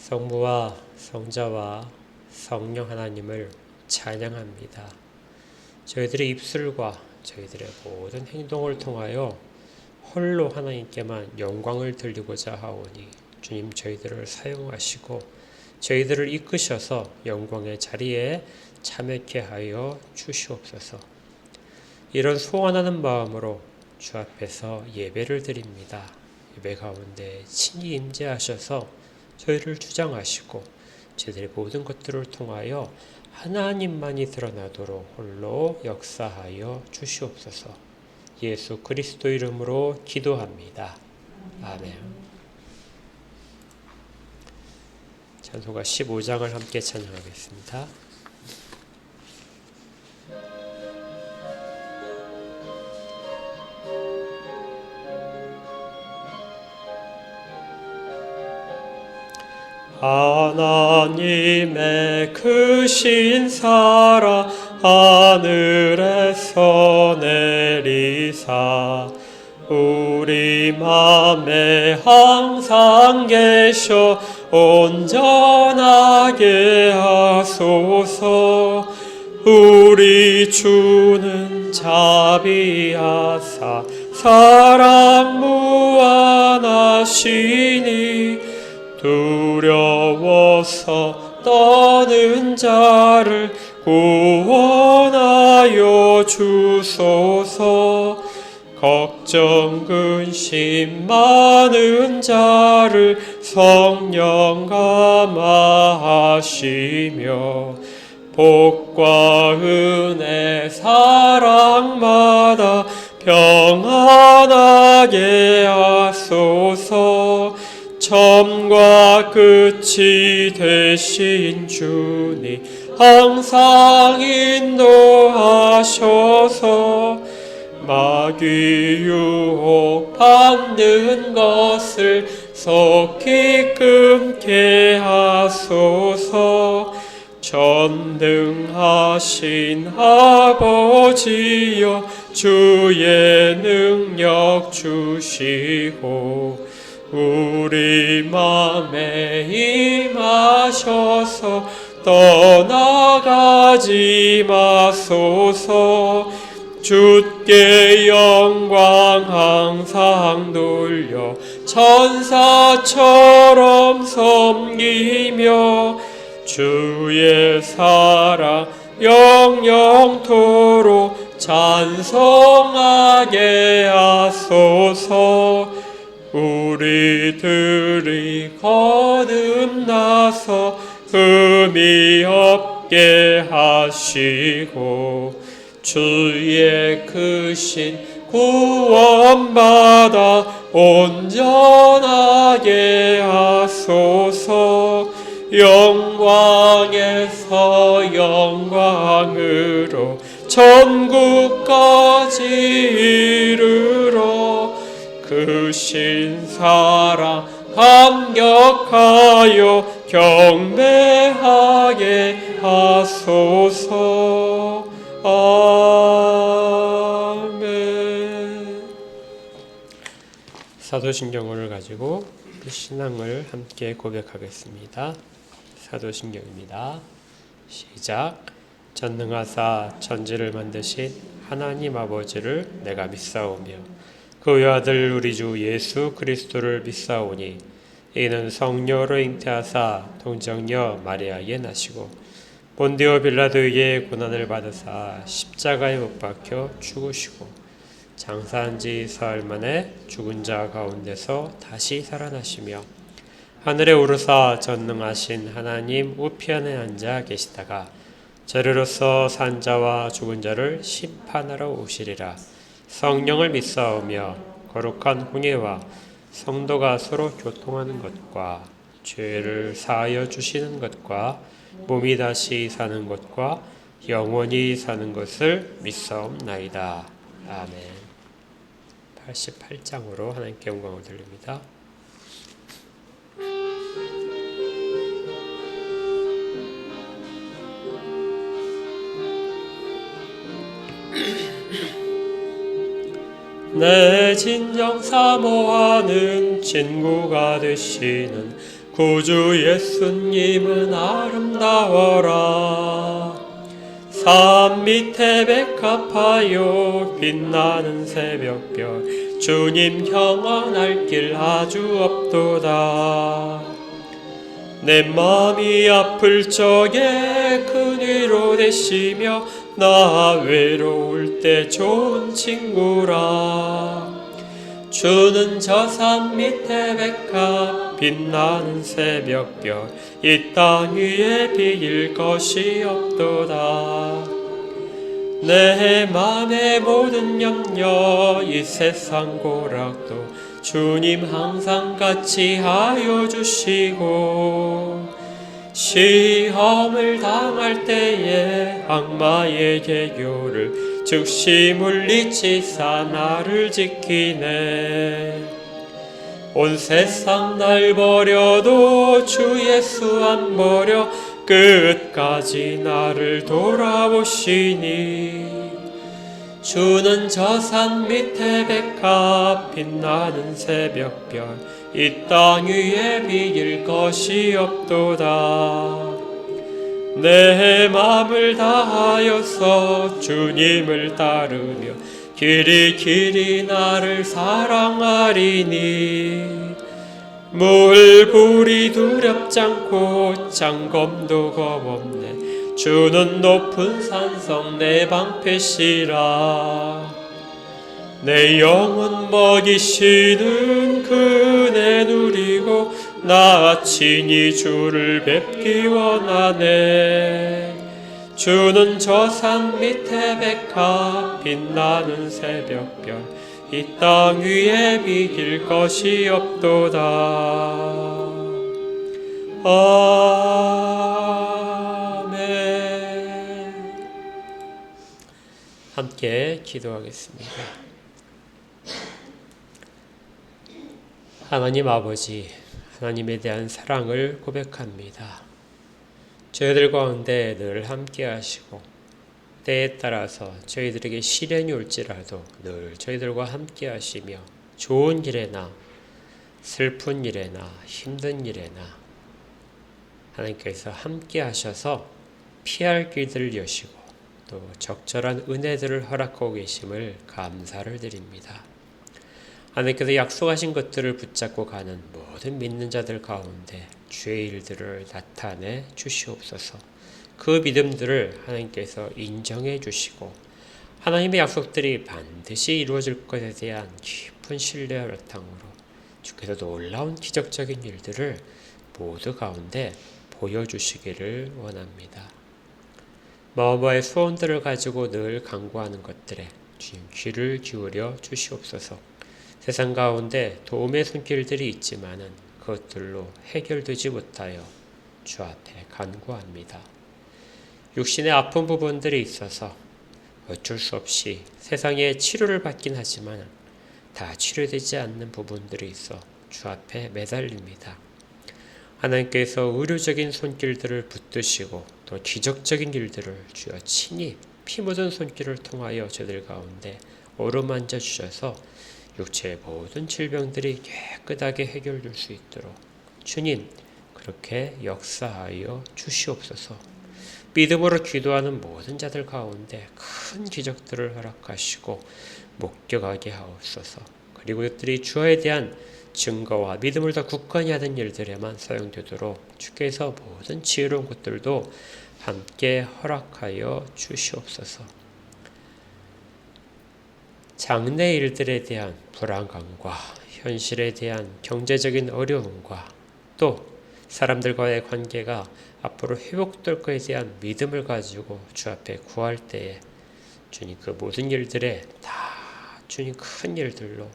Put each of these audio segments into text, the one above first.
성부와 성자와 성령 하나님을 찬양합니다. 저희들의 입술과 저희들의 모든 행동을 통하여 홀로 하나님께만 영광을 돌리고자 하오니 주님 저희들을 사용하시고 저희들을 이끄셔서 영광의 자리에 참여케 하여 주시옵소서. 이런 소원하는 마음으로 주 앞에서 예배를 드립니다. 예배 가운데 친히 임재하셔서 저희를 주장하시고 저희들의 모든 것들을 통하여 하나님만이 드러나도록 홀로 역사하여 주시옵소서. 예수 그리스도 이름으로 기도합니다. 아멘. 찬송가 15장을 함께 찬양하겠습니다. 하나님의 크신 사랑 하늘에서 내리사 우리 맘에 항상 계셔 온전하게 하소서. 우리 주는 자비하사 사랑 무한하시니 두려워서 떠는 자를 구원하여 주소서. 걱정 근심 많은 자를 성령 감화하시며 복과 은혜 사랑마다 평안하게 하소서. 처음과 끝이 되신 주님 항상 인도하셔서 마귀 유혹 받는 것을 속히 끊게 하소서. 전능하신 아버지여 주의 능력 주시고 우리 맘에 임하셔서 떠나가지 마소서. 주께 영광 항상 돌려 천사처럼 섬기며 주의 사랑 영영토록 찬송하게 하소서. 우리들이 거듭나서 흠이 없게 하시고 주의 크신 구원받아 온전하게 하소서. 영광에서 영광으로 천국까지 이르러 크신 사랑 감격하여 경배하게 하소서. 아멘. 사도신경을 가지고 신앙을 함께 고백하겠습니다. 사도신경입니다. 시작. 전능하사 천지를 만드신 하나님 아버지를 내가 믿사오며 그 외아들 우리 주 예수 그리스도를 믿사오니 이는 성령으로 잉태하사 동정녀 마리아에 나시고 본디오 빌라도에게 고난을 받으사 십자가에 못 박혀 죽으시고 장사한 지 사흘 만에 죽은 자 가운데서 다시 살아나시며 하늘에 오르사 전능하신 하나님 우편에 앉아 계시다가 저리로서 산 자와 죽은 자를 심판하러 오시리라. 성령을 믿사오며 거룩한 홍해와 성도가 서로 교통하는 것과 죄를 사하여 주시는 것과 몸이 다시 사는 것과 영원히 사는 것을 믿사옵나이다. 아멘. 88장으로 하나님께 영광을 돌립니다. 내 진정 사모하는 친구가 되시는 구주 예수님은 아름다워라. 산 밑에 백합하여 빛나는 새벽별 주님 경원할 길 아주 없도다. 내 마음이 아플 적에 큰 위로 되시며 나 외로울 때 좋은 친구라. 주는 저 산 밑에 백합 빛나는 새벽별 이 땅 위에 비길 것이 없도다. 내 맘의 모든 염려 이 세상 고락도 주님 항상 같이 하여 주시고 시험을 당할 때에 악마의 계교를 즉시 물리치사 나를 지키네. 온 세상 날 버려도 주 예수 안 버려 끝까지 나를 돌아보시니 주는 저 산 밑에 백합 빛나는 새벽별 이 땅 위에 비길 것이 없도다. 내 맘을 다하여서 주님을 따르며 길이 길이 나를 사랑하리니 물불이 두렵지 않고 장검도 겁없네. 주는 높은 산성 내 방패시라. 내 영혼 먹이시는 그네 누리고 나 친히 주를 뵙기 원하네. 주는 저 산 밑에 백합 빛나는 새벽별 이 땅 위에 비길 것이 없도다. 아멘. 함께 기도하겠습니다. 하나님 아버지, 하나님에 대한 사랑을 고백합니다. 저희들 가운데 늘 함께 하시고 때에 따라서 저희들에게 시련이 올지라도 늘 저희들과 함께 하시며 좋은 일에나 슬픈 일에나 힘든 일에나 하나님께서 함께 하셔서 피할 길들을 여시고 또 적절한 은혜들을 허락하고 계심을 감사를 드립니다. 하나님께서 약속하신 것들을 붙잡고 가는 모든 믿는 자들 가운데 주의 일들을 나타내 주시옵소서. 그 믿음들을 하나님께서 인정해 주시고 하나님의 약속들이 반드시 이루어질 것에 대한 깊은 신뢰와 바탕으로 주께서 놀라운 기적적인 일들을 모두 가운데 보여주시기를 원합니다. 마음의 소원들을 가지고 늘 간구하는 것들에 주님 귀를 기울여 주시옵소서. 세상 가운데 도움의 손길들이 있지만은 그것들로 해결되지 못하여 주 앞에 간구합니다. 육신의 아픈 부분들이 있어서 어쩔 수 없이 세상에 치료를 받긴 하지만 다 치료되지 않는 부분들이 있어 주 앞에 매달립니다. 하나님께서 의료적인 손길들을 붙드시고 또 기적적인 일들을 주여 친히 피 묻은 손길을 통하여 저들 가운데 어루만져 주셔서 육체의 모든 질병들이 깨끗하게 해결될 수 있도록 주님 그렇게 역사하여 주시옵소서. 믿음으로 기도하는 모든 자들 가운데 큰 기적들을 허락하시고 목격하게 하옵소서. 그리고 이들이 주에 대한 증거와 믿음을 더 굳건히 하는 일들에만 사용되도록 주께서 모든 지혜로운 것들도 함께 허락하여 주시옵소서. 장래 일들에 대한 불안감과 현실에 대한 경제적인 어려움과 또 사람들과의 관계가 앞으로 회복될 것에 대한 믿음을 가지고 주 앞에 구할 때에 주님 그 모든 일들에 다 주님 큰 일들로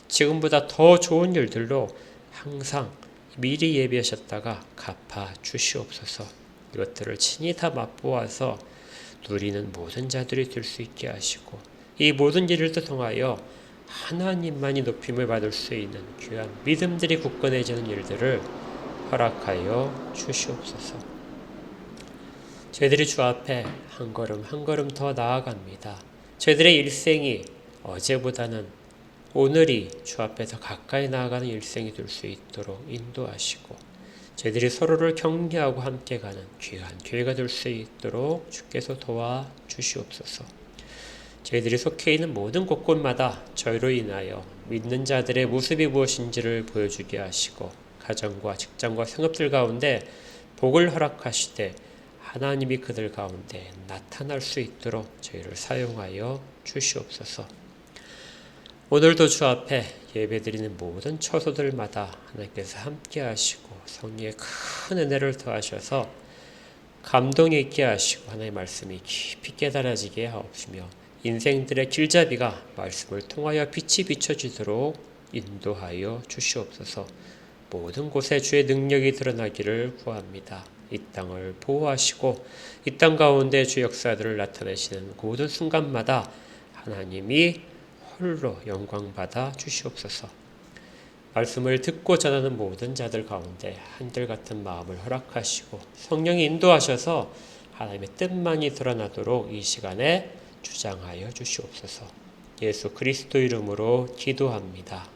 지금보다 더 좋은 일들로 항상 미리 예비하셨다가 갚아 주시옵소서. 이것들을 친히 다 맛보아서 누리는 모든 자들이 될 수 있게 하시고 이 모든 일을 통하여 하나님만이 높임을 받을 수 있는 귀한 믿음들이 굳건해지는 일들을 허락하여 주시옵소서. 저희들이 주 앞에 한 걸음 한 걸음 더 나아갑니다. 저희들의 일생이 어제보다는 오늘이 주 앞에 더 가까이 나아가는 일생이 될 수 있도록 인도하시고 저희들이 서로를 격려하고 함께 가는 귀한 교회가 될 수 있도록 주께서 도와주시옵소서. 저희들이 속해 있는 모든 곳곳마다 저희로 인하여 믿는 자들의 모습이 무엇인지를 보여주게 하시고 가정과 직장과 생업들 가운데 복을 허락하시되 하나님이 그들 가운데 나타날 수 있도록 저희를 사용하여 주시옵소서. 오늘도 주 앞에 예배드리는 모든 처소들마다 하나님께서 함께 하시고 성령의 큰 은혜를 더하셔서 감동이 있게 하시고 하나님의 말씀이 깊이 깨달아지게 하옵시며 인생들의 길잡이가 말씀을 통하여 빛이 비춰지도록 인도하여 주시옵소서. 모든 곳에 주의 능력이 드러나기를 구합니다. 이 땅을 보호하시고 이 땅 가운데 주의 역사들을 나타내시는 모든 순간마다 하나님이 홀로 영광받아 주시옵소서. 말씀을 듣고 전하는 모든 자들 가운데 한결같은 마음을 허락하시고 성령이 인도하셔서 하나님의 뜻만이 드러나도록 이 시간에 주장하여 주시옵소서. 예수 그리스도 이름으로 기도합니다.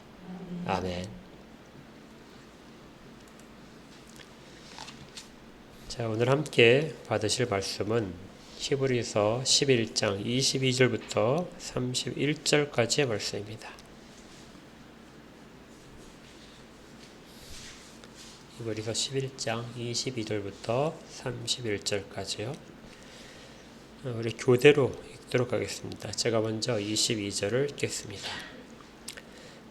아멘. 자, 오늘 함께 받으실 말씀은 히브리서 11장 22절부터 31절까지의 말씀입니다. 히브리서 11장 22절부터 31절까지요. 우리 교대로 읽도록 하겠습니다. 제가 먼저 22절을 읽겠습니다.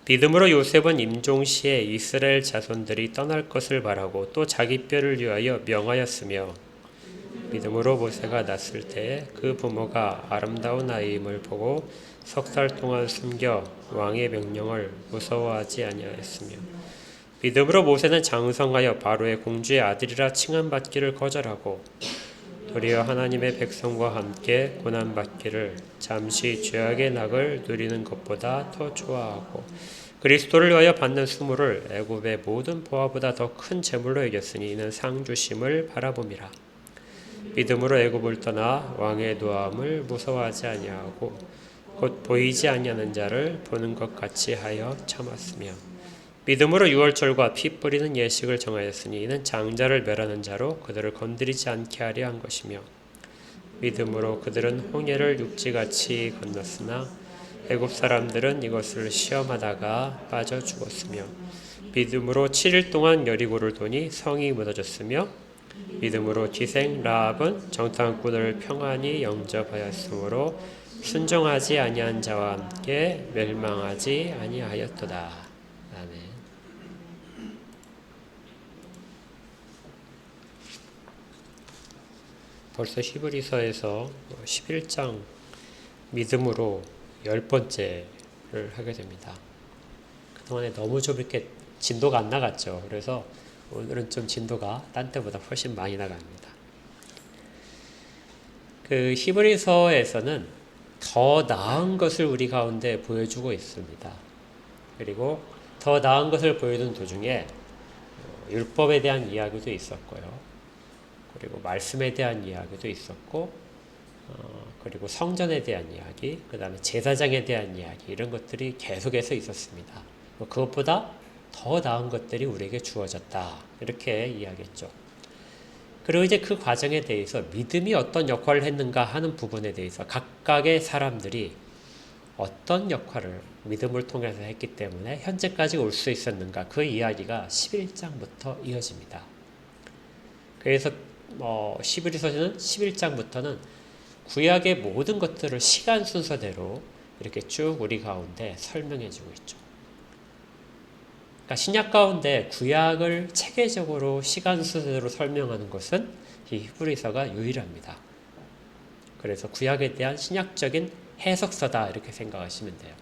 믿음으로 요셉은 임종시에 이스라엘 자손들이 떠날 것을 바라고 또 자기 뼈를 위하여 명하였으며 믿음으로 모세가 낳았을 때 그 부모가 아름다운 아이임을 보고 석 달 동안 숨겨 왕의 명령을 무서워하지 아니하였으며 믿음으로 모세는 장성하여 바로의 공주의 아들이라 칭함받기를 거절하고 도리어 하나님의 백성과 함께 고난받기를 잠시 죄악의 낙을 누리는 것보다 더 좋아하고 그리스도를 위하여 받는 수모를 애굽의 모든 보화보다 더 큰 재물로 여겼으니 이는 상 주심을 바라봄이라. 믿음으로 애굽을 떠나 왕의 노함을 무서워하지 아니하고 곧 보이지 아니하는 자를 보는 것 같이 하여 참았으며 믿음으로 유월절과 피 뿌리는 예식을 정하였으니 이는 장자를 멸하는 자로 그들을 건드리지 않게 하려 한 것이며 믿음으로 그들은 홍해를 육지같이 건넜으나 애굽 사람들은 이것을 시험하다가 빠져 죽었으며 믿음으로 7일 동안 여리고를 도니 성이 무너졌으며 믿음으로 기생 라합은 정탐꾼을 평안히 영접하였으므로 순종하지 아니한 자와 함께 멸망하지 아니하였도다. 아멘. 벌써 히브리서에서 11장 믿음으로 10번째를 하게 됩니다. 그동안에 너무 좀 이렇게 진도가 안 나갔죠. 그래서 오늘은 좀 진도가 딴 때보다 훨씬 많이 나갑니다. 그 히브리서에서는 더 나은 것을 우리 가운데 보여주고 있습니다. 그리고 더 나은 것을 보여주는 도중에 율법에 대한 이야기도 있었고요. 그리고 말씀에 대한 이야기도 있었고 그리고 성전에 대한 이야기, 그 다음에 제사장에 대한 이야기 이런 것들이 계속해서 있었습니다. 그것보다 더 나은 것들이 우리에게 주어졌다 이렇게 이야기했죠. 그리고 이제 그 과정에 대해서 믿음이 어떤 역할을 했는가 하는 부분에 대해서 각각의 사람들이 어떤 역할을 믿음을 통해서 했기 때문에 현재까지 올 수 있었는가 그 이야기가 11장부터 이어집니다. 그래서 히브리서는 11장부터는 구약의 모든 것들을 시간 순서대로 이렇게 쭉 우리 가운데 설명해주고 있죠. 그러니까 신약 가운데 구약을 체계적으로 시간 순서대로 설명하는 것은 이 히브리서가 유일합니다. 그래서 구약에 대한 신약적인 해석서다 이렇게 생각하시면 돼요.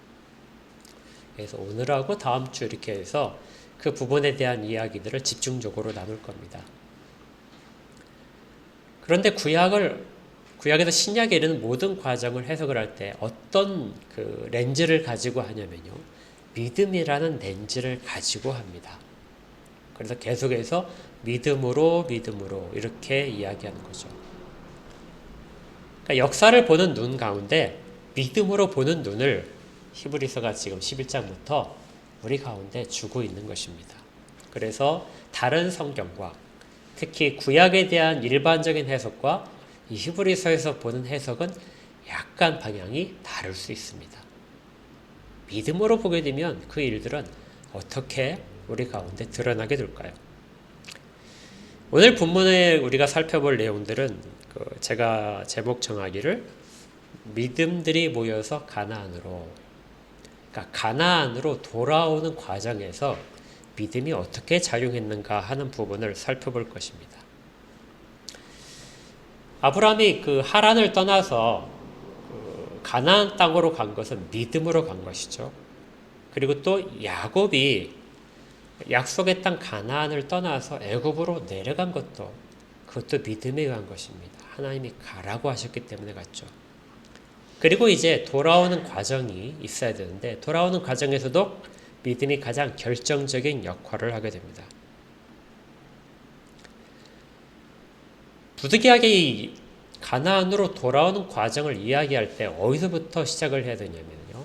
그래서 오늘하고 다음 주 이렇게 해서 그 부분에 대한 이야기들을 집중적으로 나눌 겁니다. 그런데 구약에서 신약에 이르는 모든 과정을 해석을 할 때 어떤 그 렌즈를 가지고 하냐면요. 믿음이라는 렌즈를 가지고 합니다. 그래서 계속해서 믿음으로 이렇게 이야기하는 거죠. 그러니까 역사를 보는 눈 가운데 믿음으로 보는 눈을 히브리서가 지금 11장부터 우리 가운데 주고 있는 것입니다. 그래서 다른 성경과 특히 구약에 대한 일반적인 해석과 이 히브리서에서 보는 해석은 약간 방향이 다를 수 있습니다. 믿음으로 보게 되면 그 일들은 어떻게 우리 가운데 드러나게 될까요? 오늘 본문에 우리가 살펴볼 내용들은 제가 제목 정하기를 믿음들이 모여서 가나안으로, 그러니까 가나안으로 돌아오는 과정에서 믿음이 어떻게 작용했는가 하는 부분을 살펴볼 것입니다. 아브라함이 그 하란을 떠나서 가나안 땅으로 간 것은 믿음으로 간 것이죠. 그리고 또 야곱이 약속의 땅 가나안을 떠나서 애굽으로 내려간 것도 그것도 믿음에 의한 것입니다. 하나님이 가라고 하셨기 때문에 갔죠. 그리고 이제 돌아오는 과정이 있어야 되는데 돌아오는 과정에서도 믿음이 가장 결정적인 역할을 하게 됩니다. 부득이하게 이 가나안으로 돌아오는 과정을 이야기할 때 어디서부터 시작을 해야 되냐면요.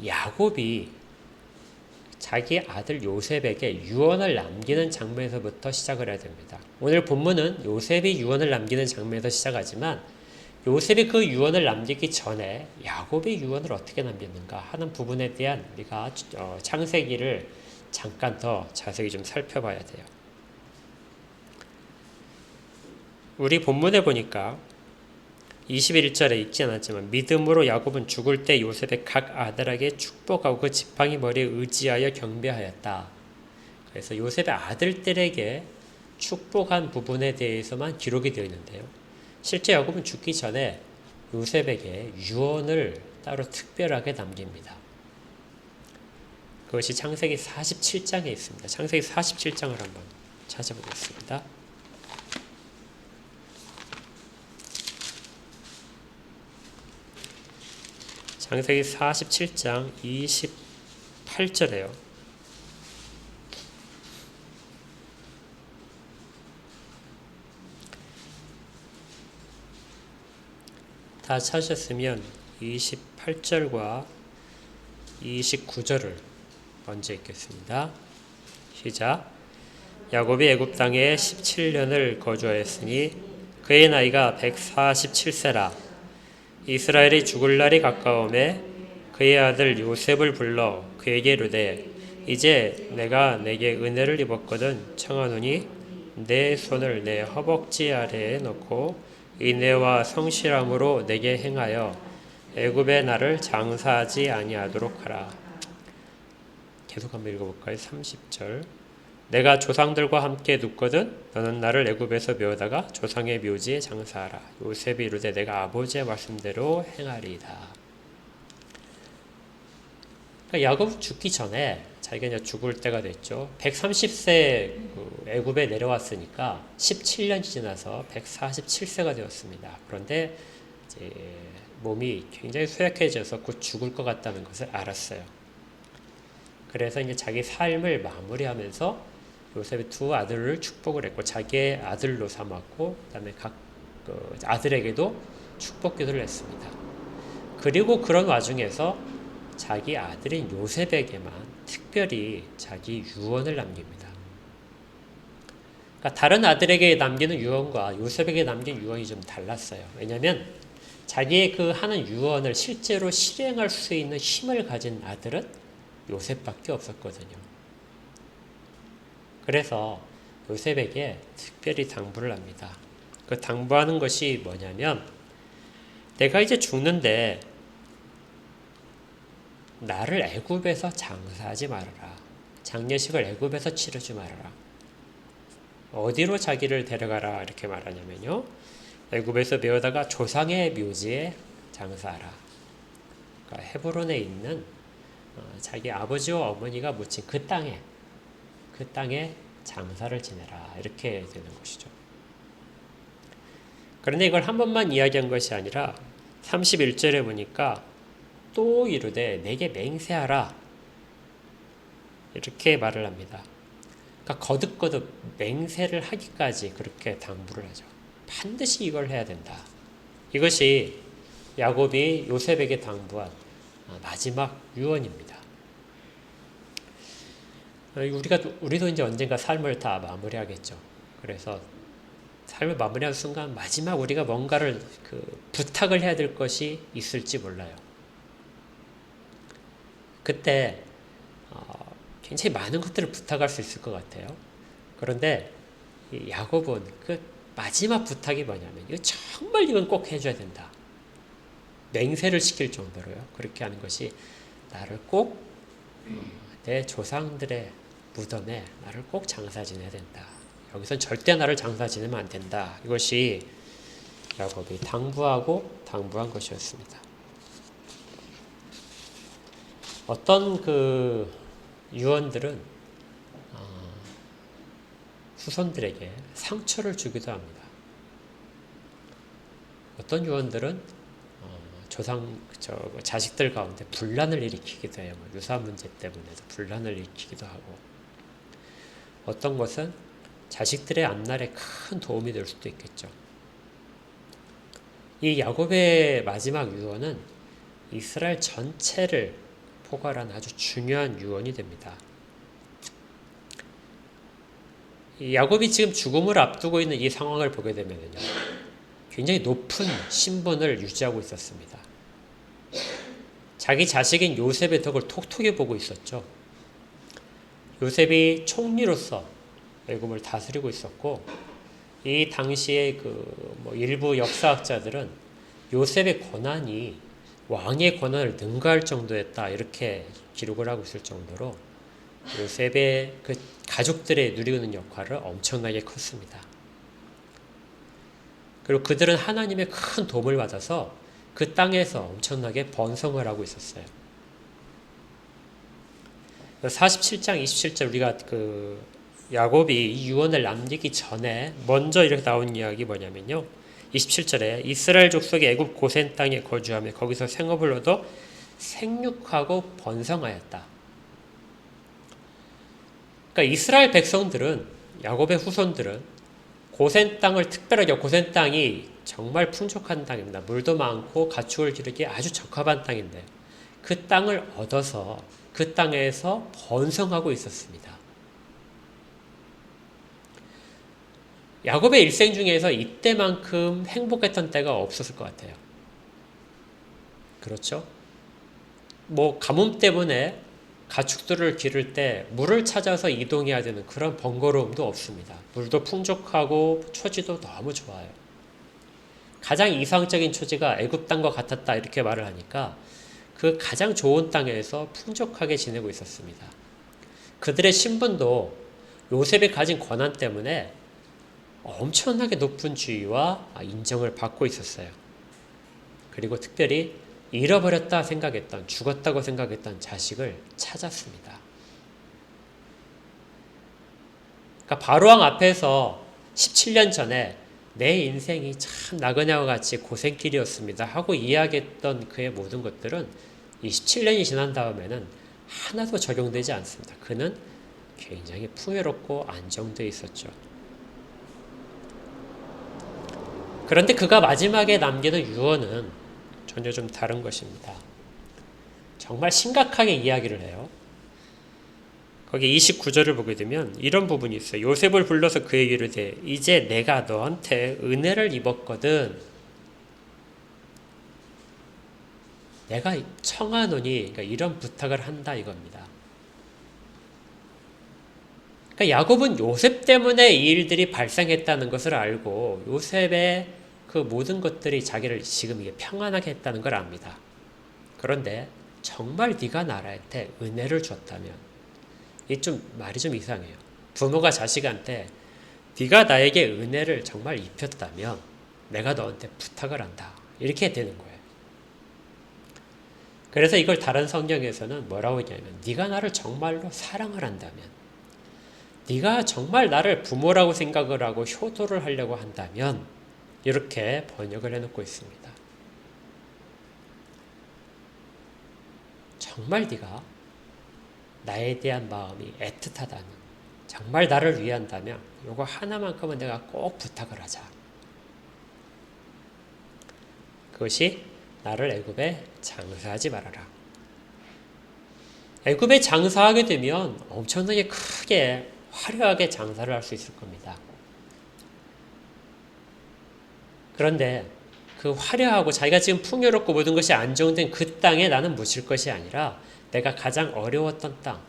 야곱이 자기 아들 요셉에게 유언을 남기는 장면에서부터 시작을 해야 됩니다. 오늘 본문은 요셉이 유언을 남기는 장면에서 시작하지만 요셉이 그 유언을 남기기 전에 야곱이 유언을 어떻게 남겼는가 하는 부분에 대한 우리가 창세기를 잠깐 더 자세히 좀 살펴봐야 돼요. 우리 본문에 보니까 21절에 읽지 않았지만 믿음으로 야곱은 죽을 때 요셉의 각 아들에게 축복하고 그 지팡이 머리에 의지하여 경배하였다. 그래서 요셉의 아들들에게 축복한 부분에 대해서만 기록이 되어 있는데요. 실제 야곱은 죽기 전에 요셉에게 유언을 따로 특별하게 남깁니다. 그것이 창세기 47장에 있습니다. 창세기 47장을 한번 찾아보겠습니다. 창세기 47장 28절에요. 다 찾으셨으면 28절과 29절을 먼저 읽겠습니다. 시작. 야곱이 애굽 땅에 17년을 거주하였으니 그의 나이가 147세라. 이스라엘이 죽을 날이 가까움에 그의 아들 요셉을 불러 그에게 이르되 이제 내가 내게 은혜를 입었거든 청하노니 내 손을 내 허벅지 아래에 놓고 인내와 성실함으로 내게 행하여 애굽의 나를 장사하지 아니하도록 하라. 계속 한번 읽어볼까요? 30절. 내가 조상들과 함께 눕거든 너는 나를 애굽에서 메우다가 조상의 묘지에 장사하라. 요셉이 이르되 내가 아버지의 말씀대로 행하리이다. 그러니까 야곱 죽기 전에 자기가 이제 죽을 때가 됐죠. 130세 애굽에 내려왔으니까 17년이 지나서 147세가 되었습니다. 그런데 이제 몸이 굉장히 쇠약해져서 곧 죽을 것 같다는 것을 알았어요. 그래서 이제 자기 삶을 마무리하면서 요셉의 두 아들을 축복을 했고 자기의 아들로 삼았고 그다음에 각 아들에게도 축복 기도를 했습니다. 그리고 그런 와중에서 자기 아들인 요셉에게만 특별히 자기 유언을 남깁니다. 그러니까 다른 아들에게 남기는 유언과 요셉에게 남긴 유언이 좀 달랐어요. 왜냐하면 자기의 그 하는 유언을 실제로 실행할 수 있는 힘을 가진 아들은 요셉밖에 없었거든요. 그래서 요셉에게 특별히 당부를 합니다. 그 당부하는 것이 뭐냐면 내가 이제 죽는데 나를 애굽에서 장사하지 말아라. 장례식을 애굽에서 치르지 말아라. 어디로 자기를 데려가라 이렇게 말하냐면요. 애굽에서 메우다가 조상의 묘지에 장사하라. 그러니까 헤브론에 있는 자기 아버지와 어머니가 묻힌 그 땅에 장사를 지내라 이렇게 되는 것이죠. 그런데 이걸 한 번만 이야기한 것이 아니라 31절에 보니까 또 이르되 내게 맹세하라 이렇게 말을 합니다. 그러니까 거듭거듭 맹세를 하기까지 그렇게 당부를 하죠. 반드시 이걸 해야 된다. 이것이 야곱이 요셉에게 당부한 마지막 유언입니다. 31절에 보니까 또 이르되 내게 맹세하라 이렇게 말을 합니다. 그러니까 거듭거듭 맹세를 하기까지 그렇게 당부를 하죠. 반드시 이걸 해야 된다. 이것이 야곱이 요셉에게 당부한 마지막 유언입니다. 31절에 보니까 또 이르되 내게 맹세하라 이렇게 말을 합니다. 우리도 이제 언젠가 삶을 다 마무리하겠죠. 그래서 삶을 마무리하는 순간 마지막 우리가 뭔가를 부탁을 해야 될 것이 있을지 몰라요. 그때 굉장히 많은 것들을 부탁할 수 있을 것 같아요. 그런데 이 야곱은 그 마지막 부탁이 뭐냐면 이건 꼭 해줘야 된다. 맹세를 시킬 정도로요. 그렇게 하는 것이 나를 꼭 내 조상들의 무덤에 나를 꼭 장사 지내야 된다. 여기선 절대 나를 장사 지내면 안 된다. 이것이 야곱이 당부한 것이었습니다. 어떤 유언들은 후손들에게 상처를 주기도 합니다. 어떤 유언들은 자식들 가운데 분란을 일으키기도 해요. 유사 문제 때문에도 분란을 일으키기도 하고, 어떤 것은 자식들의 앞날에 큰 도움이 될 수도 있겠죠. 이 야곱의 마지막 유언은 이스라엘 전체를 포괄한 아주 중요한 유언이 됩니다. 이 야곱이 지금 죽음을 앞두고 있는 이 상황을 보게 되면요, 굉장히 높은 신분을 유지하고 있었습니다. 자기 자식인 요셉의 덕을 톡톡히 보고 있었죠. 요셉이 총리로서 애굽을 다스리고 있었고, 이 당시에 일부 역사학자들은 요셉의 권한이 왕의 권한을 능가할 정도였다, 이렇게 기록을 하고 있을 정도로 요셉의 가족들의 누리고 있는 역할을 엄청나게 컸습니다. 그리고 그들은 하나님의 큰 도움을 받아서 그 땅에서 엄청나게 번성을 하고 있었어요. 47장 27절 우리가 야곱이 이 유언을 남기기 전에 먼저 이렇게 나온 이야기 뭐냐면요, 27절에 이스라엘 족속이 애굽 고센 땅에 거주하며 거기서 생업을 얻어 생육하고 번성하였다. 그러니까 이스라엘 백성들은, 야곱의 후손들은 고센 땅을, 특별하게 고센 땅이 정말 풍족한 땅입니다. 물도 많고 가축을 기르기에 아주 적합한 땅인데 그 땅을 얻어서 그 땅에서 번성하고 있었습니다. 야곱의 일생 중에서 이때만큼 행복했던 때가 없었을 것 같아요. 그렇죠? 가뭄 때문에 가축들을 기를 때 물을 찾아서 이동해야 되는 그런 번거로움도 없습니다. 물도 풍족하고 초지도 너무 좋아요. 가장 이상적인 초지가 애굽 땅과 같았다, 이렇게 말을 하니까 그 가장 좋은 땅에서 풍족하게 지내고 있었습니다. 그들의 신분도 요셉이 가진 권한 때문에 엄청나게 높은 지위와 인정을 받고 있었어요. 그리고 특별히 잃어버렸다 생각했던, 죽었다고 생각했던 자식을 찾았습니다. 그러니까 바로왕 앞에서 17년 전에 내 인생이 참 나그네와 같이 고생길이었습니다 하고 이야기했던 그의 모든 것들은 이 17년이 지난 다음에는 하나도 적용되지 않습니다. 그는 굉장히 풍요롭고 안정되어 있었죠. 그런데 그가 마지막에 남기는 유언은 전혀 좀 다른 것입니다. 정말 심각하게 이야기를 해요. 거기 29절을 보게 되면 이런 부분이 있어요. 요셉을 불러서 그에게 이르되 이제 내가 너한테 은혜를 입었거든. 내가 청하노니, 그러니까 이런 부탁을 한다, 이겁니다. 그러니까 야곱은 요셉 때문에 이 일들이 발생했다는 것을 알고 요셉의 그 모든 것들이 자기를 지금 이게 평안하게 했다는 걸 압니다. 그런데 정말 네가 나한테 은혜를 줬다면, 이게 말이 좀 이상해요. 부모가 자식한테 네가 나에게 은혜를 정말 입혔다면 내가 너한테 부탁을 한다, 이렇게 되는 거예요. 그래서 이걸 다른 성경에서는 뭐라고 했냐면, 네가 나를 정말로 사랑을 한다면, 네가 정말 나를 부모라고 생각을 하고 효도를 하려고 한다면, 이렇게 번역을 해놓고 있습니다. 정말 네가 나에 대한 마음이 애틋하다면, 정말 나를 위한다면 이거 하나만큼은 내가 꼭 부탁을 하자. 그것이 나를 애굽에 장사하지 말아라. 애굽에 장사하게 되면 엄청나게 크게 화려하게 장사를 할 수 있을 겁니다. 그런데 그 화려하고 자기가 지금 풍요롭고 모든 것이 안정된 그 땅에 나는 묻힐 것이 아니라 내가 가장 어려웠던 땅,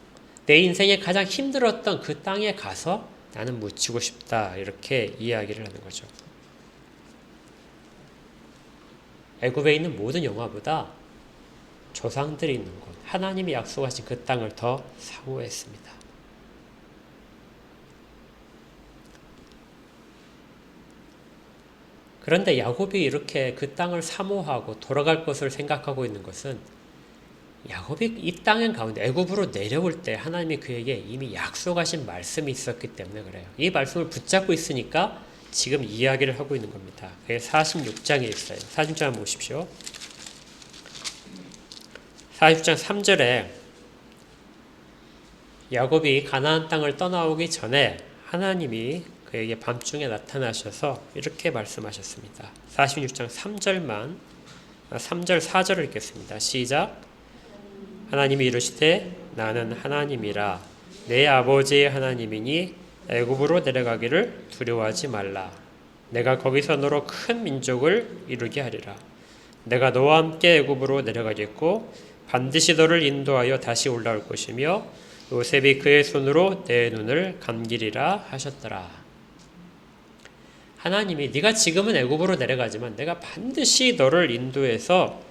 내 인생에 가장 힘들었던 그 땅에 가서 나는 묻히고 싶다. 이렇게 이야기를 하는 거죠. 애굽에 있는 모든 영화보다 조상들이 있는 곳, 하나님이 약속하신 그 땅을 더 사모했습니다. 그런데 야곱이 이렇게 그 땅을 사모하고 돌아갈 것을 생각하고 있는 것은 야곱이 이 땅 가운데 애굽으로 내려올 때 하나님이 그에게 이미 약속하신 말씀이 있었기 때문에 그래요. 이 말씀을 붙잡고 있으니까 지금 이야기를 하고 있는 겁니다. 그게 46장에 있어요. 46장 한번 보십시오. 46장 3절에 야곱이 가나안 땅을 떠나오기 전에 하나님이 그에게 밤중에 나타나셔서 이렇게 말씀하셨습니다. 46장 3절 4절을 읽겠습니다. 시작. 하나님이 이르시되 나는 하나님이라 내 아버지의 하나님이니 애굽으로 내려가기를 두려워하지 말라. 내가 거기서 너로 큰 민족을 이루게 하리라. 내가 너와 함께 애굽으로 내려가겠고 반드시 너를 인도하여 다시 올라올 것이며 요셉이 그의 손으로 내 눈을 감기리라 하셨더라. 하나님이 네가 지금은 애굽으로 내려가지만 내가 반드시 너를 인도해서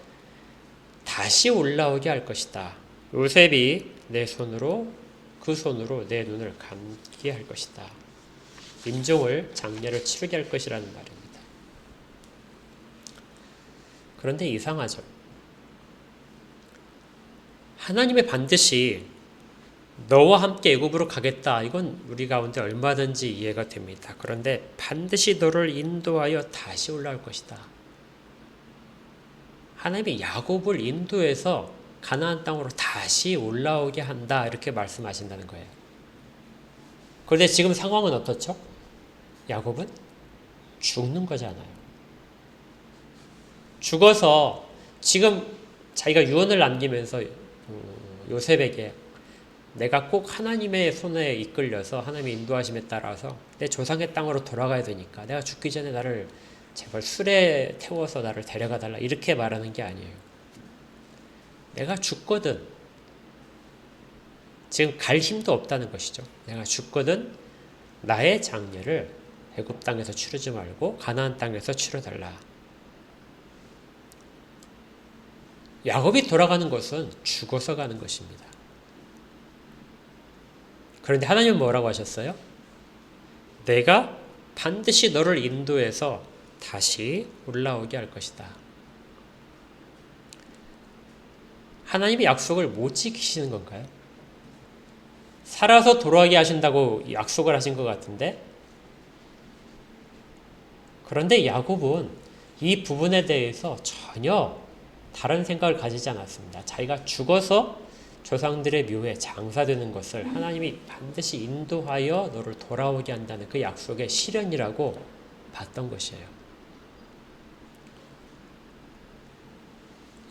다시 올라오게 할 것이다. 요셉이 내 손으로 그 손으로 내 눈을 감게 할 것이다. 임종을 장례를 치르게 할 것이라는 말입니다. 그런데 이상하죠. 하나님이 반드시 너와 함께 애굽으로 가겠다. 이건 우리 가운데 얼마든지 이해가 됩니다. 그런데 반드시 너를 인도하여 다시 올라올 것이다. 하나님이 야곱을 인도해서 가나안 땅으로 다시 올라오게 한다. 이렇게 말씀하신다는 거예요. 그런데 지금 상황은 어떻죠? 야곱은 죽는 거잖아요. 죽어서 지금 자기가 유언을 남기면서 요셉에게 내가 꼭 하나님의 손에 이끌려서 하나님의 인도하심에 따라서 내 조상의 땅으로 돌아가야 되니까 내가 죽기 전에 나를 제발 술에 태워서 나를 데려가 달라 이렇게 말하는 게 아니에요. 내가 죽거든 지금 갈 힘도 없다는 것이죠. 내가 죽거든 나의 장례를 애굽 땅에서 치르지 말고 가나안 땅에서 치러달라. 야곱이 돌아가는 것은 죽어서 가는 것입니다. 그런데 하나님은 뭐라고 하셨어요? 내가 반드시 너를 인도해서 다시 올라오게 할 것이다. 하나님이 약속을 못 지키시는 건가요? 살아서 돌아오게 하신다고 약속을 하신 것 같은데 그런데 야곱은 이 부분에 대해서 전혀 다른 생각을 가지지 않았습니다. 자기가 죽어서 조상들의 묘에 장사되는 것을 하나님이 반드시 인도하여 너를 돌아오게 한다는 그 약속의 실현이라고 봤던 것이에요.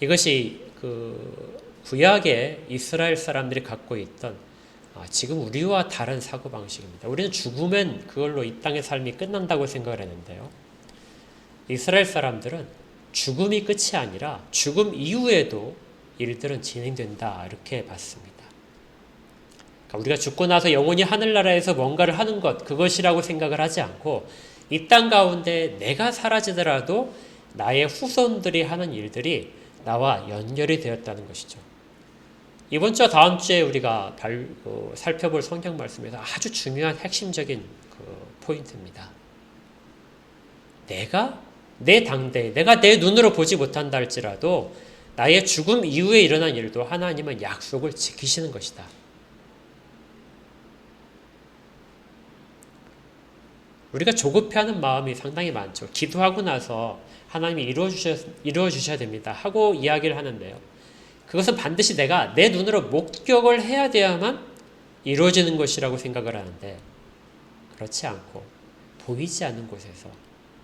이것이 그 구약의 이스라엘 사람들이 갖고 있던 지금 우리와 다른 사고방식입니다. 우리는 죽으면 그걸로 이 땅의 삶이 끝난다고 생각을 했는데요. 이스라엘 사람들은 죽음이 끝이 아니라 죽음 이후에도 일들은 진행된다 이렇게 봤습니다. 그러니까 우리가 죽고 나서 영원히 하늘나라에서 뭔가를 하는 것 그것이라고 생각을 하지 않고 이 땅 가운데 내가 사라지더라도 나의 후손들이 하는 일들이 나와 연결이 되었다는 것이죠. 이번 주와 다음 주에 우리가 살펴볼 성경 말씀에서 아주 중요한 핵심적인 포인트입니다. 내가 내 당대, 내가 내 눈으로 보지 못한다 할지라도 나의 죽음 이후에 일어난 일도 하나님은 약속을 지키시는 것이다. 우리가 조급해하는 마음이 상당히 많죠. 기도하고 나서 하나님이 이루어 주셔야 됩니다 하고 이야기를 하는데요. 그것은 반드시 내가 내 눈으로 목격을 해야 돼야만 이루어지는 것이라고 생각을 하는데 그렇지 않고 보이지 않는 곳에서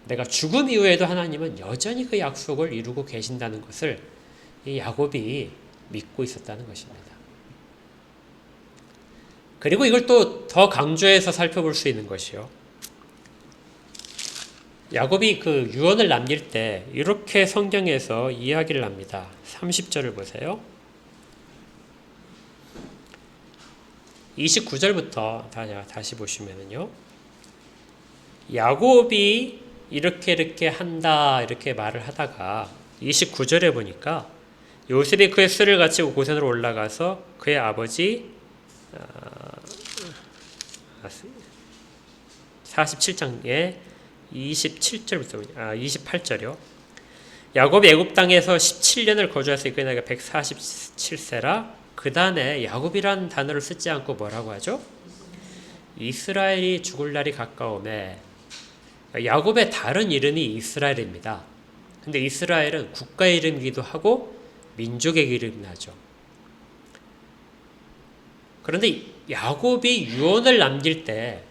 내가 죽음 이후에도 하나님은 여전히 그 약속을 이루고 계신다는 것을 이 야곱이 믿고 있었다는 것입니다. 그리고 이걸 또 더 강조해서 살펴볼 수 있는 것이요. 야곱이 그 유언을 남길 때 이렇게 성경에서 이야기를 합니다. 30절을 보세요. 29절부터 다시 보시면은요. 야곱이 이렇게 한다 이렇게 말을 하다가 29절에 보니까 요셉이 그의 쇠를 가지고 고센으로 올라가서 그의 아버지 47장에 27절부터 28절이요. 야곱이 애굽 땅에서 17년을 거주했으니 그의 나이가 147세라. 그 단에 야곱이라는 단어를 쓰지 않고 뭐라고 하죠? 이스라엘이 죽을 날이 가까움에. 야곱의 다른 이름이 이스라엘입니다. 근데 이스라엘은 국가의 이름이기도 하고 민족의 이름이 나죠. 그런데 야곱이 유언을 남길 때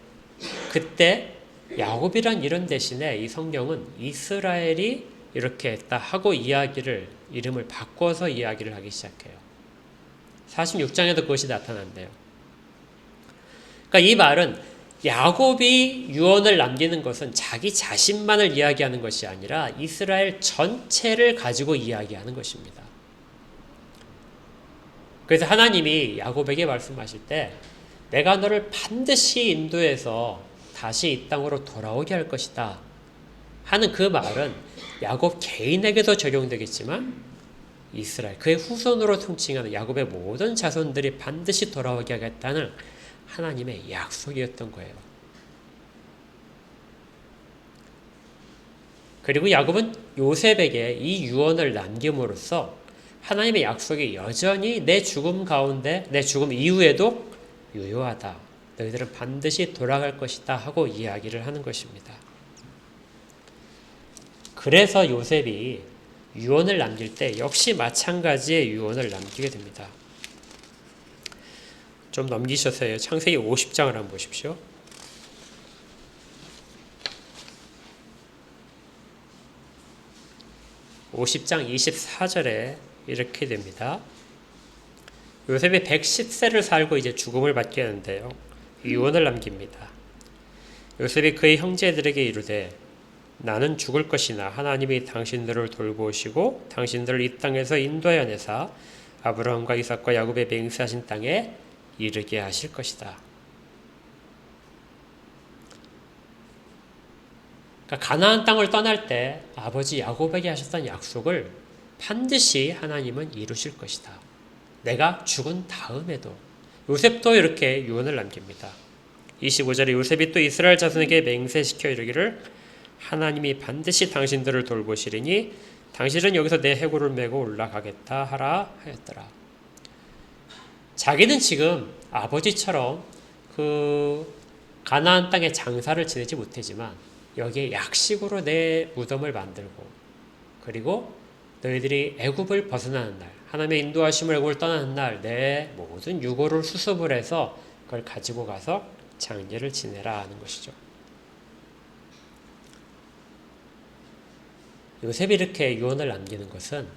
그때 야곱이란 이름 대신에 이 성경은 이스라엘이 이렇게 했다 하고 이름을 바꿔서 이야기를 하기 시작해요. 46장에도 그것이 나타난대요. 그러니까 이 말은 야곱이 유언을 남기는 것은 자기 자신만을 이야기하는 것이 아니라 이스라엘 전체를 가지고 이야기하는 것입니다. 그래서 하나님이 야곱에게 말씀하실 때 내가 너를 반드시 인도해서 다시 이 땅으로 돌아오게 할 것이다 하는 그 말은 야곱 개인에게도 적용되겠지만 이스라엘 그의 후손으로 통칭하는 야곱의 모든 자손들이 반드시 돌아오게 하겠다는 하나님의 약속이었던 거예요. 그리고 야곱은 요셉에게 이 유언을 남김으로써 하나님의 약속이 여전히 내 죽음 가운데 내 죽음 이후에도 유효하다. 너희들은 반드시 돌아갈 것이다 하고 이야기를 하는 것입니다. 그래서 요셉이 유언을 남길 때 역시 마찬가지의 유언을 남기게 됩니다. 좀 넘기셔서요. 창세기 50장을 한번 보십시오. 50장 24절에 이렇게 됩니다. 요셉이 110세를 살고 이제 죽음을 맞게 하는데요. 유언을 남깁니다. 요셉이 그의 형제들에게 이르되 나는 죽을 것이나 하나님이 당신들을 돌보시고 당신들을 이 땅에서 인도하여 내사 아브라함과 이삭과 야곱의 맹세하신 땅에 이르게 하실 것이다. 그러니까 가나안 땅을 떠날 때 아버지 야곱에게 하셨던 약속을 반드시 하나님은 이루실 것이다. 내가 죽은 다음에도. 요셉도 이렇게 유언을 남깁니다. 25절에 요셉이 또 이스라엘 자손에게 맹세시켜 이르기를 하나님이 반드시 당신들을 돌보시리니 당신은 여기서 내 해골을 메고 올라가겠다 하라 하였더라. 자기는 지금 아버지처럼 그 가나안 땅에 장사를 지내지 못하지만 여기에 약식으로 내 무덤을 만들고 그리고 너희들이 애굽을 벗어나는 날 하나님의 인도하심을 애굽을 떠나는 날 내 모든 유고를 수습을 해서 그걸 가지고 가서 장례를 지내라 하는 것이죠. 요셉이 이렇게 유언을 남기는 것은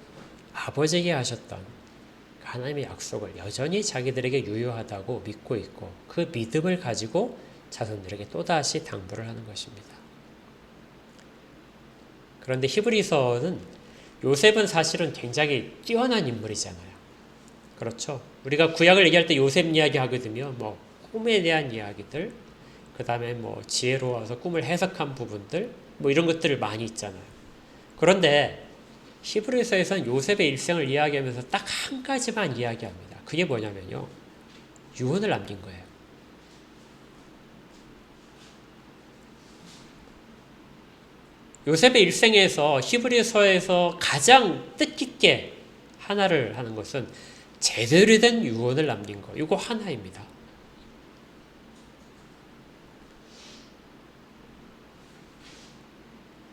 아버지에게 하셨던 하나님의 약속을 여전히 자기들에게 유효하다고 믿고 있고 그 믿음을 가지고 자손들에게 또다시 당부를 하는 것입니다. 그런데 히브리서는 요셉은 사실은 굉장히 뛰어난 인물이잖아요. 그렇죠? 우리가 구약을 얘기할 때 요셉 이야기 하거든요. 뭐 꿈에 대한 이야기들, 그 다음에 뭐 지혜로워서 꿈을 해석한 부분들, 뭐 이런 것들을 많이 있잖아요. 그런데 히브리서에서는 요셉의 일생을 이야기하면서 딱 한 가지만 이야기합니다. 그게 뭐냐면요. 유언을 남긴 거예요. 요셉의 일생에서 히브리서에서 가장 뜻깊게 하나를 하는 것은 제대로 된 유언을 남긴 거. 이거 하나입니다.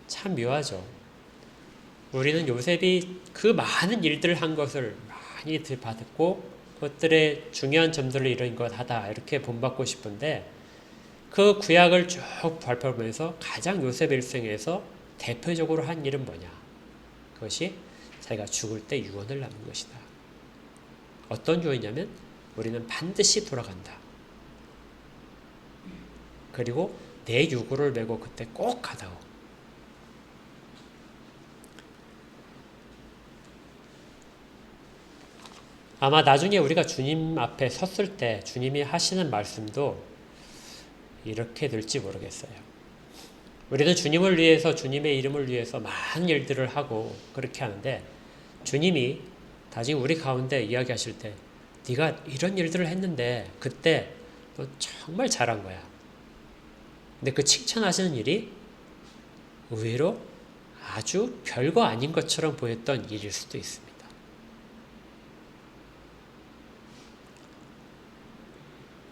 참 묘하죠. 우리는 요셉이 그 많은 일들을 한 것을 많이 받았고 그것들의 중요한 점들을 이런 것 하다 이렇게 본받고 싶은데 그 구약을 쭉 발표하면서 가장 요셉 일생에서 대표적으로 한 일은 뭐냐? 그것이 자기가 죽을 때 유언을 남긴 것이다. 어떤 유언이냐면 우리는 반드시 돌아간다. 그리고 내 유구를 메고 그때 꼭 가다오. 아마 나중에 우리가 주님 앞에 섰을 때 주님이 하시는 말씀도 이렇게 될지 모르겠어요. 우리는 주님을 위해서, 주님의 이름을 위해서 많은 일들을 하고 그렇게 하는데 주님이 나중에 우리 가운데 이야기하실 때 네가 이런 일들을 했는데 그때 너 정말 잘한 거야. 근데 그 칭찬하시는 일이 의외로 아주 별거 아닌 것처럼 보였던 일일 수도 있습니다.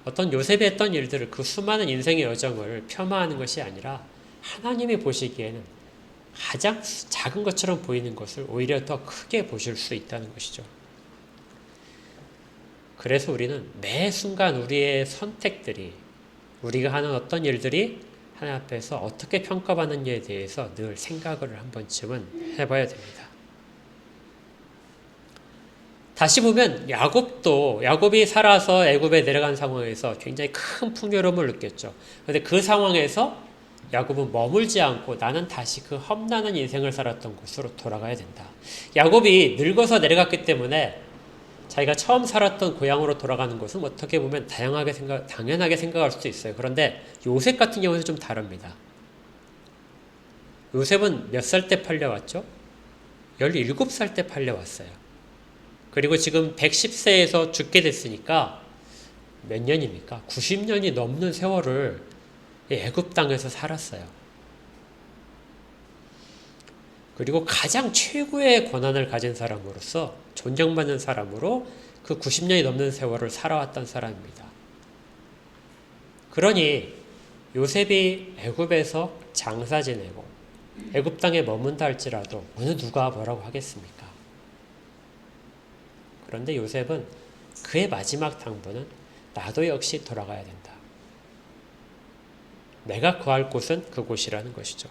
어떤 요셉이 했던 일들을, 그 수많은 인생의 여정을 폄하하는 것이 아니라 하나님이 보시기에는 가장 작은 것처럼 보이는 것을 오히려 더 크게 보실 수 있다는 것이죠. 그래서 우리는 매 순간 우리의 선택들이, 우리가 하는 어떤 일들이 하나님 앞에서 어떻게 평가받는지에 대해서 늘 생각을 한 번쯤은 해봐야 됩니다. 다시 보면 야곱이 살아서 애굽에 내려간 상황에서 굉장히 큰 풍요로움을 느꼈죠. 그런데 그 상황에서 야곱은 머물지 않고 나는 다시 그 험난한 인생을 살았던 곳으로 돌아가야 된다. 야곱이 늙어서 내려갔기 때문에 자기가 처음 살았던 고향으로 돌아가는 것은 어떻게 보면 당연하게 생각할 수도 있어요. 그런데 요셉 같은 경우는 좀 다릅니다. 요셉은 몇 살 때 팔려왔죠? 17살 때 팔려왔어요. 그리고 지금 110세에서 죽게 됐으니까 몇 년입니까? 90년이 넘는 세월을 애굽 땅에서 살았어요. 그리고 가장 최고의 권한을 가진 사람으로서 존경받는 사람으로 그 90년이 넘는 세월을 살아왔던 사람입니다. 그러니 요셉이 애굽에서 장사 지내고 애굽 땅에 머문다 할지라도 어느 누가 뭐라고 하겠습니까? 그런데 요셉은 그의 마지막 당부는 나도 역시 돌아가야 된다. 내가 거할 곳은 그곳이라는 것이죠.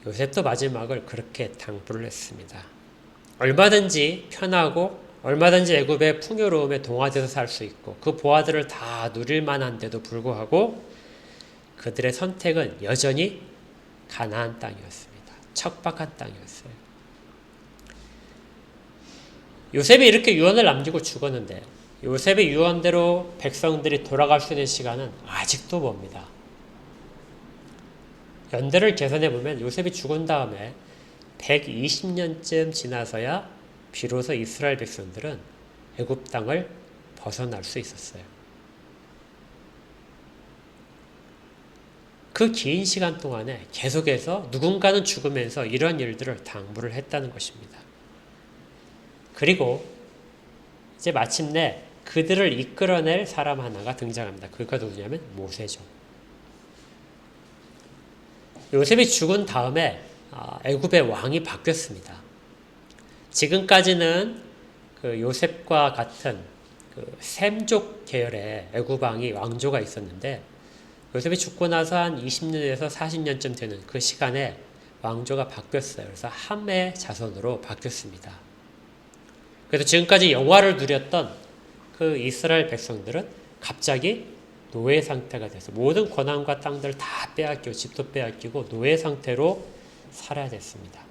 요셉도 마지막을 그렇게 당부를 했습니다. 얼마든지 편하고 얼마든지 애굽의 풍요로움에 동화돼서 살 수 있고 그 보화들을 다 누릴 만한데도 불구하고 그들의 선택은 여전히 가나안 땅이었습니다. 척박한 땅이었어요. 요셉이 이렇게 유언을 남기고 죽었는데 요셉의 유언대로 백성들이 돌아갈 수 있는 시간은 아직도 멉니다. 연대를 계산해 보면 요셉이 죽은 다음에 120년쯤 지나서야 비로소 이스라엘 백성들은 애굽 땅을 벗어날 수 있었어요. 그 긴 시간 동안에 계속해서 누군가는 죽으면서 이런 일들을 당부를 했다는 것입니다. 그리고 이제 마침내 그들을 이끌어낼 사람 하나가 등장합니다. 그가 누구냐면 모세죠. 요셉이 죽은 다음에 애굽의 왕이 바뀌었습니다. 지금까지는 그 요셉과 같은 그 셈족 계열의 애굽 왕이 왕조가 있었는데 요셉이 죽고 나서 한 20년에서 40년쯤 되는 그 시간에 왕조가 바뀌었어요. 그래서 함의 자손으로 바뀌었습니다. 그래서 지금까지 영화를 누렸던 그 이스라엘 백성들은 갑자기 노예 상태가 돼서 모든 권한과 땅들을 다 빼앗기고 집도 빼앗기고 노예 상태로 살아야 됐습니다.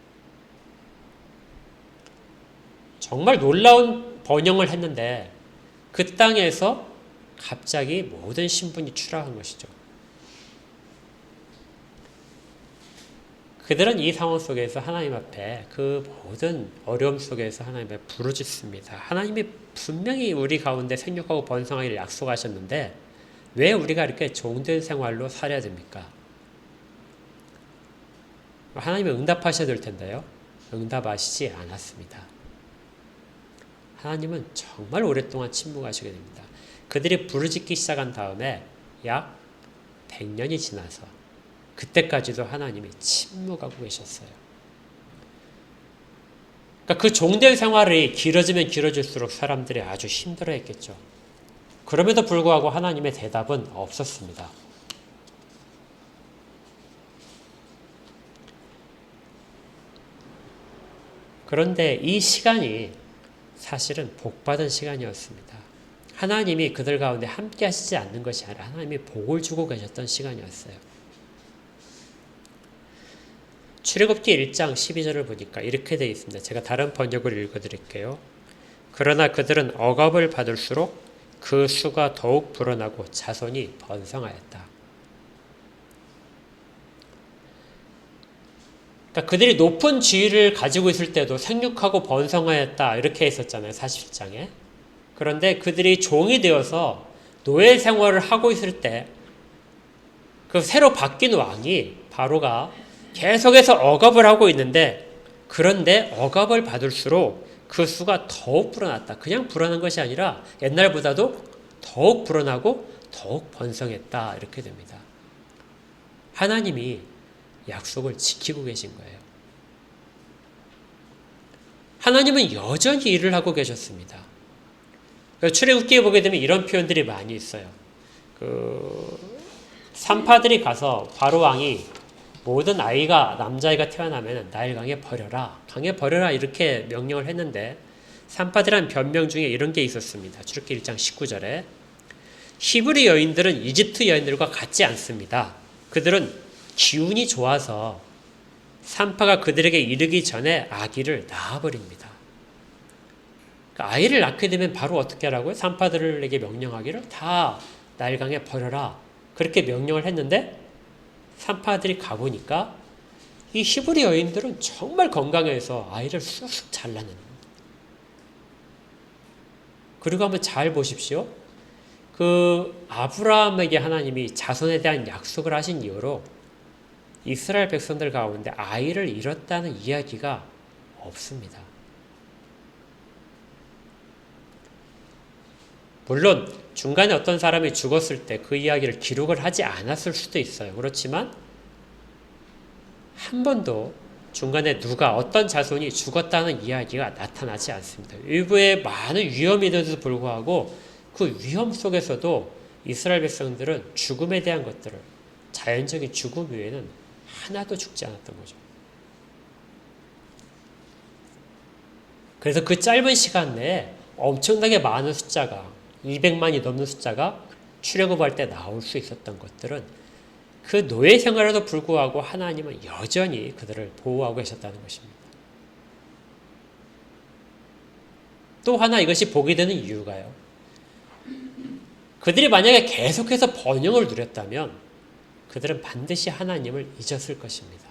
정말 놀라운 번영을 했는데 그 땅에서 갑자기 모든 신분이 추락한 것이죠. 그들은 이 상황 속에서 하나님 앞에 그 모든 어려움 속에서 하나님 앞에 부르짖습니다. 하나님이 분명히 우리 가운데 생육하고 번성하기를 약속하셨는데 왜 우리가 이렇게 종된 생활로 살아야 됩니까? 하나님이 응답하셔야 될 텐데요. 응답하시지 않았습니다. 하나님은 정말 오랫동안 침묵하시게 됩니다. 그들이 부르짖기 시작한 다음에 약 100년이 지나서 그때까지도 하나님이 침묵하고 계셨어요. 그러니까 그 종된 생활이 길어지면 길어질수록 사람들이 아주 힘들어했겠죠. 그럼에도 불구하고 하나님의 대답은 없었습니다. 그런데 이 시간이 사실은 복받은 시간이었습니다. 하나님이 그들 가운데 함께 하시지 않는 것이 아니라 하나님이 복을 주고 계셨던 시간이었어요. 출애굽기 1장 12절을 보니까 이렇게 되어 있습니다. 제가 다른 번역을 읽어드릴게요. 그러나 그들은 억압을 받을수록 그 수가 더욱 불어나고 자손이 번성하였다. 그러니까 그들이 높은 지위를 가지고 있을 때도 생육하고 번성하였다 이렇게 했었잖아요. 40장에. 그런데 그들이 종이 되어서 노예 생활을 하고 있을 때 그 새로 바뀐 왕이 바로가 계속해서 억압을 하고 있는데, 그런데 억압을 받을수록 그 수가 더욱 불어났다. 그냥 불어난 것이 아니라 옛날보다도 더욱 불어나고 더욱 번성했다. 이렇게 됩니다. 하나님이 약속을 지키고 계신 거예요. 하나님은 여전히 일을 하고 계셨습니다. 출애굽기에 보게 되면 이런 표현들이 많이 있어요. 산파들이 가서 바로 왕이 모든 아이가 남자아이가 태어나면 나일 강에 버려라. 강에 버려라 이렇게 명령을 했는데 산파들한 변명 중에 이런 게 있었습니다. 출애굽기 1장 19절에 히브리 여인들은 이집트 여인들과 같지 않습니다. 그들은 기운이 좋아서 산파가 그들에게 이르기 전에 아기를 낳아버립니다. 그러니까 아이를 낳게 되면 바로 어떻게 하라고요? 산파들에게 명령하기를 다 나일강에 버려라. 그렇게 명령을 했는데 산파들이 가보니까 이 히브리 여인들은 정말 건강해서 아이를 쑥쑥 잘 낳는. 그리고 한번 잘 보십시오. 아브라함에게 하나님이 자손에 대한 약속을 하신 이후로 이스라엘 백성들 가운데 아이를 잃었다는 이야기가 없습니다. 물론 중간에 어떤 사람이 죽었을 때 그 이야기를 기록을 하지 않았을 수도 있어요. 그렇지만 한 번도 중간에 누가 어떤 자손이 죽었다는 이야기가 나타나지 않습니다. 일부의 많은 위험에도 불구하고 그 위험 속에서도 이스라엘 백성들은 죽음에 대한 것들을, 자연적인 죽음 외에는 하나도 죽지 않았던 거죠. 그래서 그 짧은 시간 내에 엄청나게 많은 숫자가, 200만이 넘는 숫자가 출애굽할 때 나올 수 있었던 것들은 그 노예 생활에도 불구하고 하나님은 여전히 그들을 보호하고 계셨다는 것입니다. 또 하나 이것이 복이 되는 이유가요. 그들이 만약에 계속해서 번영을 누렸다면 그들은 반드시 하나님을 잊었을 것입니다.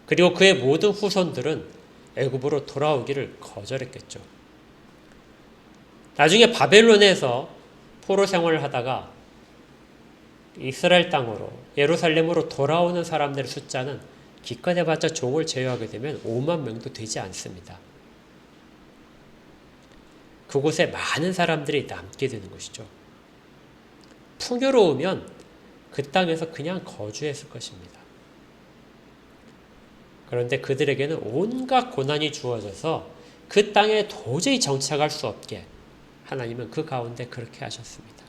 그리고 그의 모든 후손들은 애굽으로 돌아오기를 거절했겠죠. 나중에 바벨론에서 포로 생활을 하다가 이스라엘 땅으로, 예루살렘으로 돌아오는 사람들의 숫자는 기껏 해봤자 종을 제외하게 되면 5만 명도 되지 않습니다. 그곳에 많은 사람들이 남게 되는 것이죠. 풍요로우면 그 땅에서 그냥 거주했을 것입니다. 그런데 그들에게는 온갖 고난이 주어져서 그 땅에 도저히 정착할 수 없게 하나님은 그 가운데 그렇게 하셨습니다.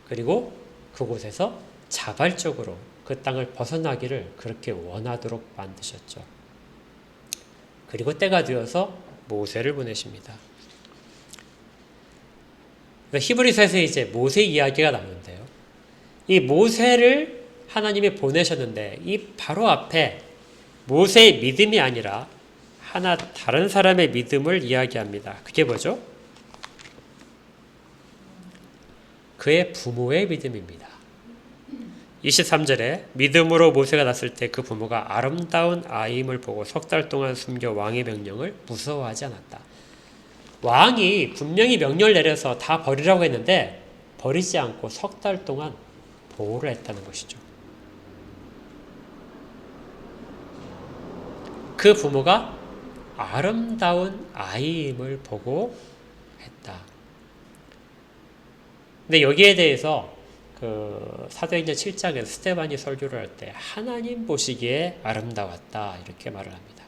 그리고 그곳에서 자발적으로 그 땅을 벗어나기를 그렇게 원하도록 만드셨죠. 그리고 때가 되어서 모세를 보내십니다. 히브리서에서 이제 모세 이야기가 나오는데요. 이 모세를 하나님이 보내셨는데 이 바로 앞에 모세의 믿음이 아니라 하나 다른 사람의 믿음을 이야기합니다. 그게 뭐죠? 그의 부모의 믿음입니다. 23절에 믿음으로 모세가 났을 때 그 부모가 아름다운 아이임을 보고 석 달 동안 숨겨 왕의 명령을 무서워하지 않았다. 왕이 분명히 명령을 내려서 다 버리라고 했는데 버리지 않고 석 달 동안 보호를 했다는 것이죠. 그 부모가 아름다운 아이임을 보고 했다. 근데 여기에 대해서 사도행전 7장에서 스데반이 설교를 할 때 하나님 보시기에 아름다웠다 이렇게 말을 합니다.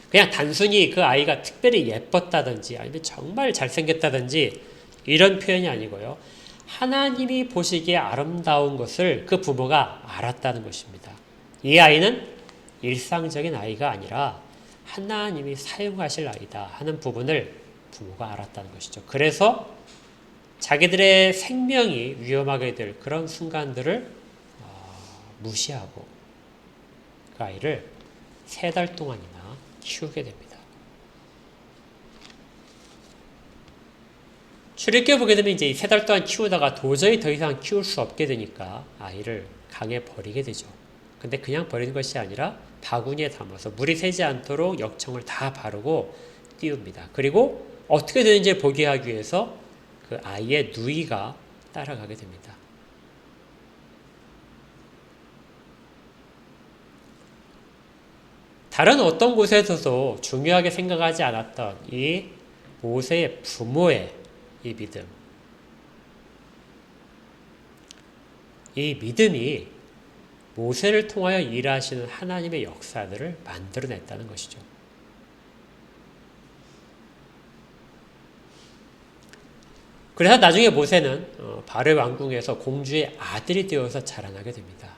그냥 단순히 그 아이가 특별히 예뻤다든지 아니면 정말 잘생겼다든지 이런 표현이 아니고요. 하나님이 보시기에 아름다운 것을 그 부모가 알았다는 것입니다. 이 아이는 일상적인 아이가 아니라 하나님이 사용하실 아이다 하는 부분을 부모가 알았다는 것이죠. 그래서 자기들의 생명이 위험하게 될 그런 순간들을 무시하고 그 아이를 3달 동안이나 키우게 됩니다. 출애굽기에 보게 되면 이제 3달 동안 키우다가 도저히 더 이상 키울 수 없게 되니까 아이를 강에 버리게 되죠. 근데 그냥 버리는 것이 아니라 바구니에 담아서 물이 새지 않도록 역청을 다 바르고 띄웁니다. 그리고 어떻게 되는지 보게 하기 위해서 그 아이의 누이가 따라가게 됩니다. 다른 어떤 곳에서도 중요하게 생각하지 않았던 이 모세의 부모의 이 믿음. 이 믿음이 모세를 통하여 일하시는 하나님의 역사들을 만들어냈다는 것이죠. 그래서 나중에 모세는 바로의 왕궁에서 공주의 아들이 되어서 자라나게 됩니다.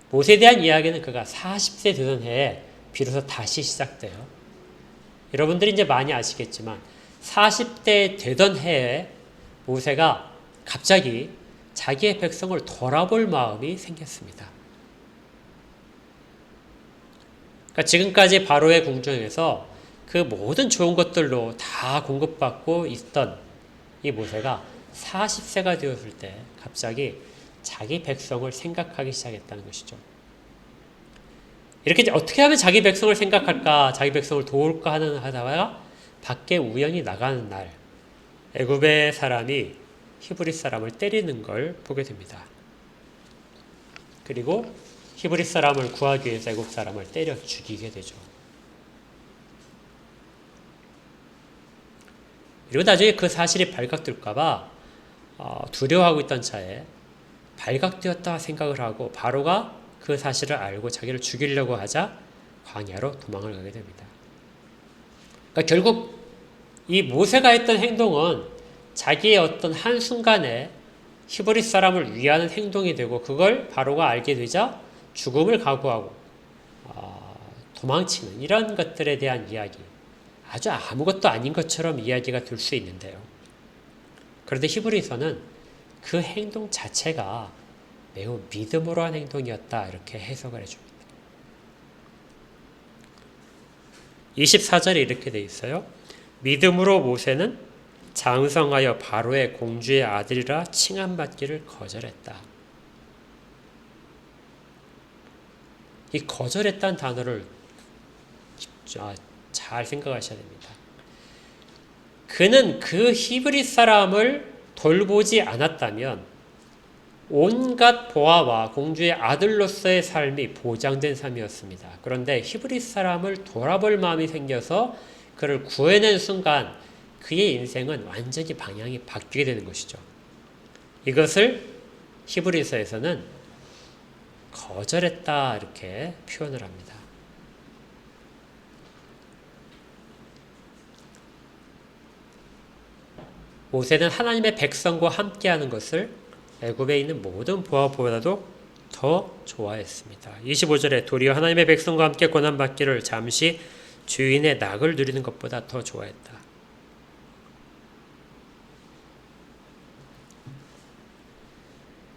모세에 대한 이야기는 그가 40세 되던 해에 비로소 다시 시작돼요. 여러분들이 이제 많이 아시겠지만 40대 되던 해에 모세가 갑자기 자기의 백성을 돌아볼 마음이 생겼습니다. 그러니까 지금까지 바로의 궁정에서 그 모든 좋은 것들로 다 공급받고 있던 이 모세가 40세가 되었을 때 갑자기 자기 백성을 생각하기 시작했다는 것이죠. 이렇게 어떻게 하면 자기 백성을 생각할까, 자기 백성을 도울까 하다가 밖에 우연히 나가는 날 애굽의 사람이 히브리 사람을 때리는 걸 보게 됩니다. 그리고 히브리 사람을 구하기 위해서 애굽 사람을 때려 죽이게 되죠. 그리고 나중에 그 사실이 발각될까봐 두려워하고 있던 차에 발각되었다 생각을 하고 바로가 그 사실을 알고 자기를 죽이려고 하자 광야로 도망을 가게 됩니다. 그러니까 결국 이 모세가 했던 행동은 자기의 어떤 한순간에 히브리 사람을 위하는 행동이 되고 그걸 바로가 알게 되자 죽음을 각오하고 도망치는 이런 것들에 대한 이야기, 아주 아무것도 아닌 것처럼 이야기가 될 수 있는데요. 그런데 히브리서는 그 행동 자체가 매우 믿음으로 한 행동이었다 이렇게 해석을 해줍니다. 24절에 이렇게 되어 있어요. 믿음으로 모세는 장성하여 바로의 공주의 아들이라 칭함받기를 거절했다. 이 거절했다는 단어를 잘 생각하셔야 됩니다. 그는 그 히브리 사람을 돌보지 않았다면 온갖 보아와 공주의 아들로서의 삶이 보장된 삶이었습니다. 그런데 히브리 사람을 돌아볼 마음이 생겨서 그를 구해낸 순간 그의 인생은 완전히 방향이 바뀌게 되는 것이죠. 이것을 히브리서에서는 거절했다 이렇게 표현을 합니다. 모세는 하나님의 백성과 함께하는 것을 애굽에 있는 모든 보아보다도 더 좋아했습니다. 25절에 도리어 하나님의 백성과 함께 고난받기를 잠시 주인의 낙을 누리는 것보다 더 좋아했다.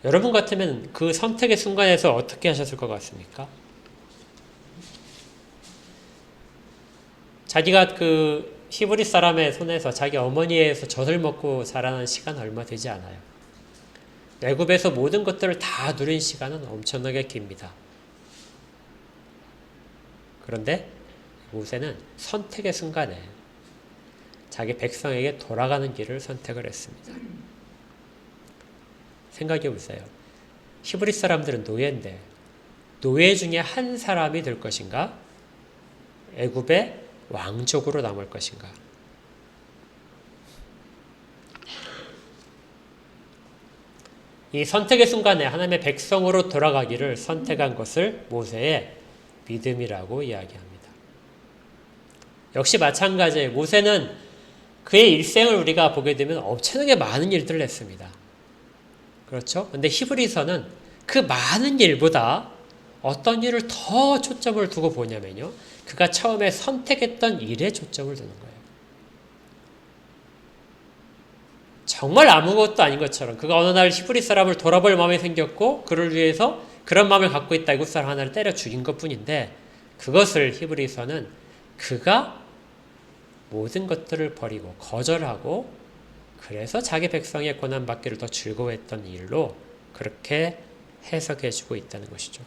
여러분 같으면 그 선택의 순간에서 어떻게 하셨을 것 같습니까? 자기가 그 히브리 사람의 손에서 자기 어머니에서 젖을 먹고 자라는 시간은 얼마 되지 않아요. 애굽에서 모든 것들을 다 누린 시간은 엄청나게 깁니다. 그런데 모세는 선택의 순간에 자기 백성에게 돌아가는 길을 선택을 했습니다. 생각해 보세요. 히브리 사람들은 노예인데 노예 중에 한 사람이 될 것인가? 애굽의 왕족으로 남을 것인가? 이 선택의 순간에 하나님의 백성으로 돌아가기를 선택한 것을 모세의 믿음이라고 이야기합니다. 역시 마찬가지예요. 모세는 그의 일생을 우리가 보게 되면 엄청나게 많은 일들을 했습니다. 그렇죠? 근데 히브리서는 그 많은 일보다 어떤 일을 더 초점을 두고 보냐면요. 그가 처음에 선택했던 일에 초점을 두는 거예요. 정말 아무것도 아닌 것처럼 그가 어느 날 히브리 사람을 돌아볼 마음이 생겼고 그를 위해서 그런 마음을 갖고 있다 애굽 사람 하나를 때려 죽인 것뿐인데 그것을 히브리서는 그가 모든 것들을 버리고 거절하고 그래서 자기 백성의 고난받기를 더 즐거워했던 일로 그렇게 해석해주고 있다는 것이죠.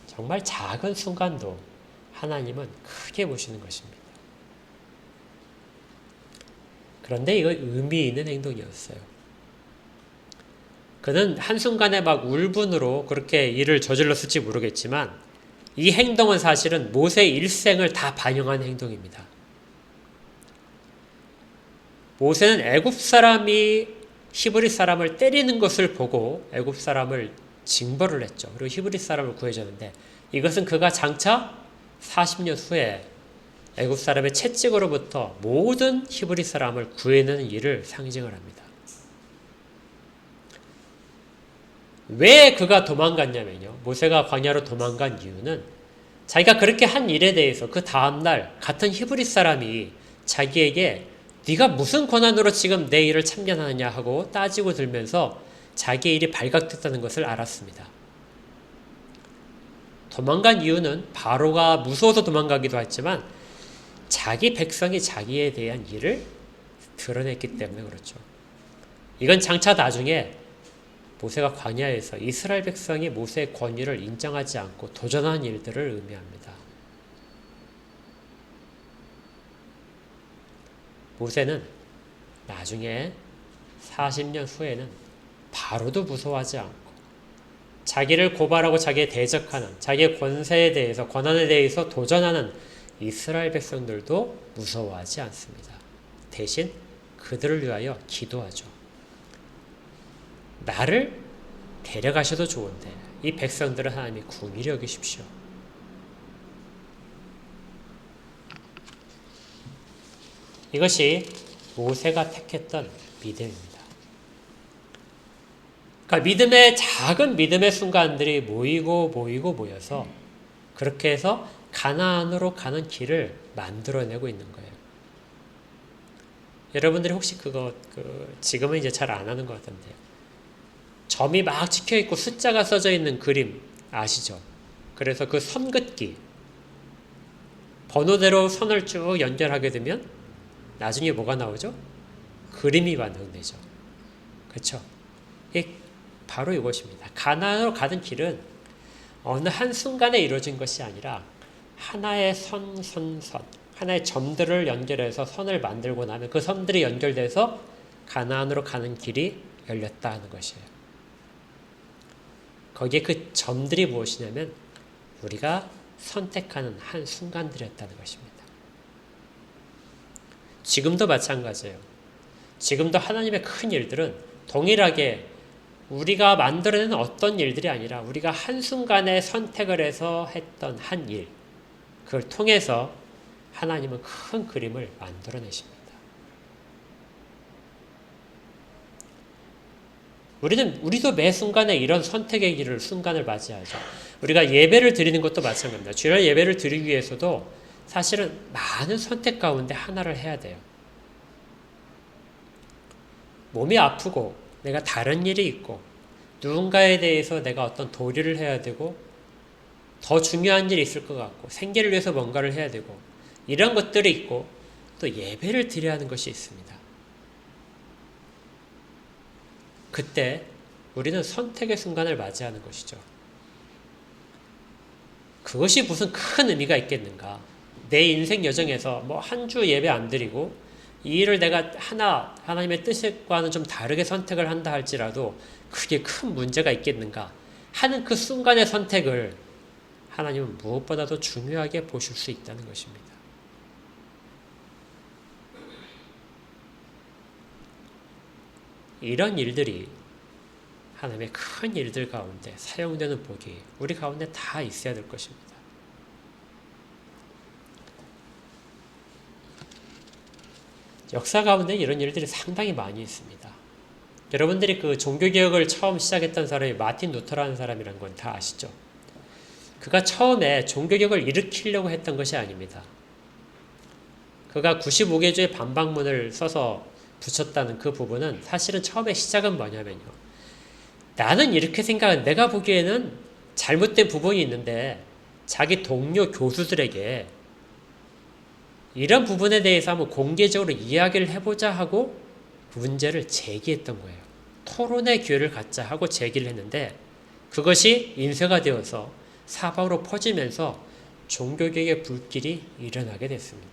정말 작은 순간도 하나님은 크게 보시는 것입니다. 그런데 이거 의미 있는 행동이었어요. 그는 한순간에 막 울분으로 그렇게 일을 저질렀을지 모르겠지만 이 행동은 사실은 모세의 일생을 다 반영한 행동입니다. 모세는 애굽 사람이 히브리 사람을 때리는 것을 보고 애굽 사람을 징벌을 했죠. 그리고 히브리 사람을 구해줬는데 이것은 그가 장차 40년 후에 애굽 사람의 채찍으로부터 모든 히브리 사람을 구해내는 일을 상징을 합니다. 왜 그가 도망갔냐면요. 모세가 광야로 도망간 이유는 자기가 그렇게 한 일에 대해서 그 다음날 같은 히브리 사람이 자기에게 네가 무슨 권한으로 지금 내 일을 참견하느냐 하고 따지고 들면서 자기의 일이 발각됐다는 것을 알았습니다. 도망간 이유는 바로가 무서워서 도망가기도 했지만 자기 백성이 자기에 대한 일을 드러냈기 때문에 그렇죠. 이건 장차 나중에 모세가 광야에서 이스라엘 백성이 모세의 권위를 인정하지 않고 도전한 일들을 의미합니다. 모세는 나중에 40년 후에는 바로도 무서워하지 않고 자기를 고발하고 자기에 대적하는 자기의 권세에 대해서 권한에 대해서 도전하는 이스라엘 백성들도 무서워하지 않습니다. 대신 그들을 위하여 기도하죠. 나를 데려가셔도 좋은데 이 백성들을 하나님이 긍휼히 여기십시오. 이것이 모세가 택했던 믿음입니다. 그러니까 작은 믿음의 순간들이 모여서 그렇게 해서 가나안으로 가는 길을 만들어내고 있는 거예요. 여러분들이 혹시 지금은 이제 잘 안 하는 것 같은데요. 점이 막 찍혀있고 숫자가 써져 있는 그림 아시죠? 그래서 그 선긋기 번호대로 선을 쭉 연결하게 되면 나중에 뭐가 나오죠? 그림이 완성되죠. 그렇죠? 이게 바로 이것입니다. 가나안으로 가는 길은 어느 한순간에 이루어진 것이 아니라 하나의 하나의 점들을 연결해서 선을 만들고 나면 그 선들이 연결돼서 가나안으로 가는 길이 열렸다 하는 것이에요. 거기에 그 점들이 무엇이냐면 우리가 선택하는 한 순간들이었다는 것입니다. 지금도 마찬가지예요. 지금도 하나님의 큰 일들은 동일하게 우리가 만들어내는 어떤 일들이 아니라 우리가 한순간에 선택을 해서 했던 한 일, 그걸 통해서 하나님은 큰 그림을 만들어내십니다. 우리도 매 순간에 이런 선택의 순간을 맞이하죠. 우리가 예배를 드리는 것도 마찬가지입니다. 주일 예배를 드리기 위해서도 사실은 많은 선택 가운데 하나를 해야 돼요. 몸이 아프고 내가 다른 일이 있고 누군가에 대해서 내가 어떤 도리를 해야 되고 더 중요한 일이 있을 것 같고 생계를 위해서 뭔가를 해야 되고 이런 것들이 있고 또 예배를 드려야 하는 것이 있습니다. 그때 우리는 선택의 순간을 맞이하는 것이죠. 그것이 무슨 큰 의미가 있겠는가? 내 인생 여정에서 한 주 예배 안 드리고 이 일을 내가 하나님의 뜻과는 좀 다르게 선택을 한다 할지라도 그게 큰 문제가 있겠는가 하는 그 순간의 선택을 하나님은 무엇보다도 중요하게 보실 수 있다는 것입니다. 이런 일들이 하나님의 큰 일들 가운데 사용되는 복이 우리 가운데 다 있어야 될 것입니다. 역사 가운데 이런 일들이 상당히 많이 있습니다. 여러분들이 그 종교개혁을 처음 시작했던 사람이 마틴 루터라는 사람이란 건 다 아시죠? 그가 처음에 종교개혁을 일으키려고 했던 것이 아닙니다. 그가 95개조의 반박문을 써서 붙였다는 그 부분은 사실은 처음에 시작은 뭐냐면요. 나는 이렇게 생각한, 내가 보기에는 잘못된 부분이 있는데 자기 동료 교수들에게 이런 부분에 대해서 한번 공개적으로 이야기를 해보자 하고 문제를 제기했던 거예요. 토론의 기회를 갖자 하고 제기를 했는데 그것이 인쇄가 되어서 사방으로 퍼지면서 종교개혁의 불길이 일어나게 됐습니다.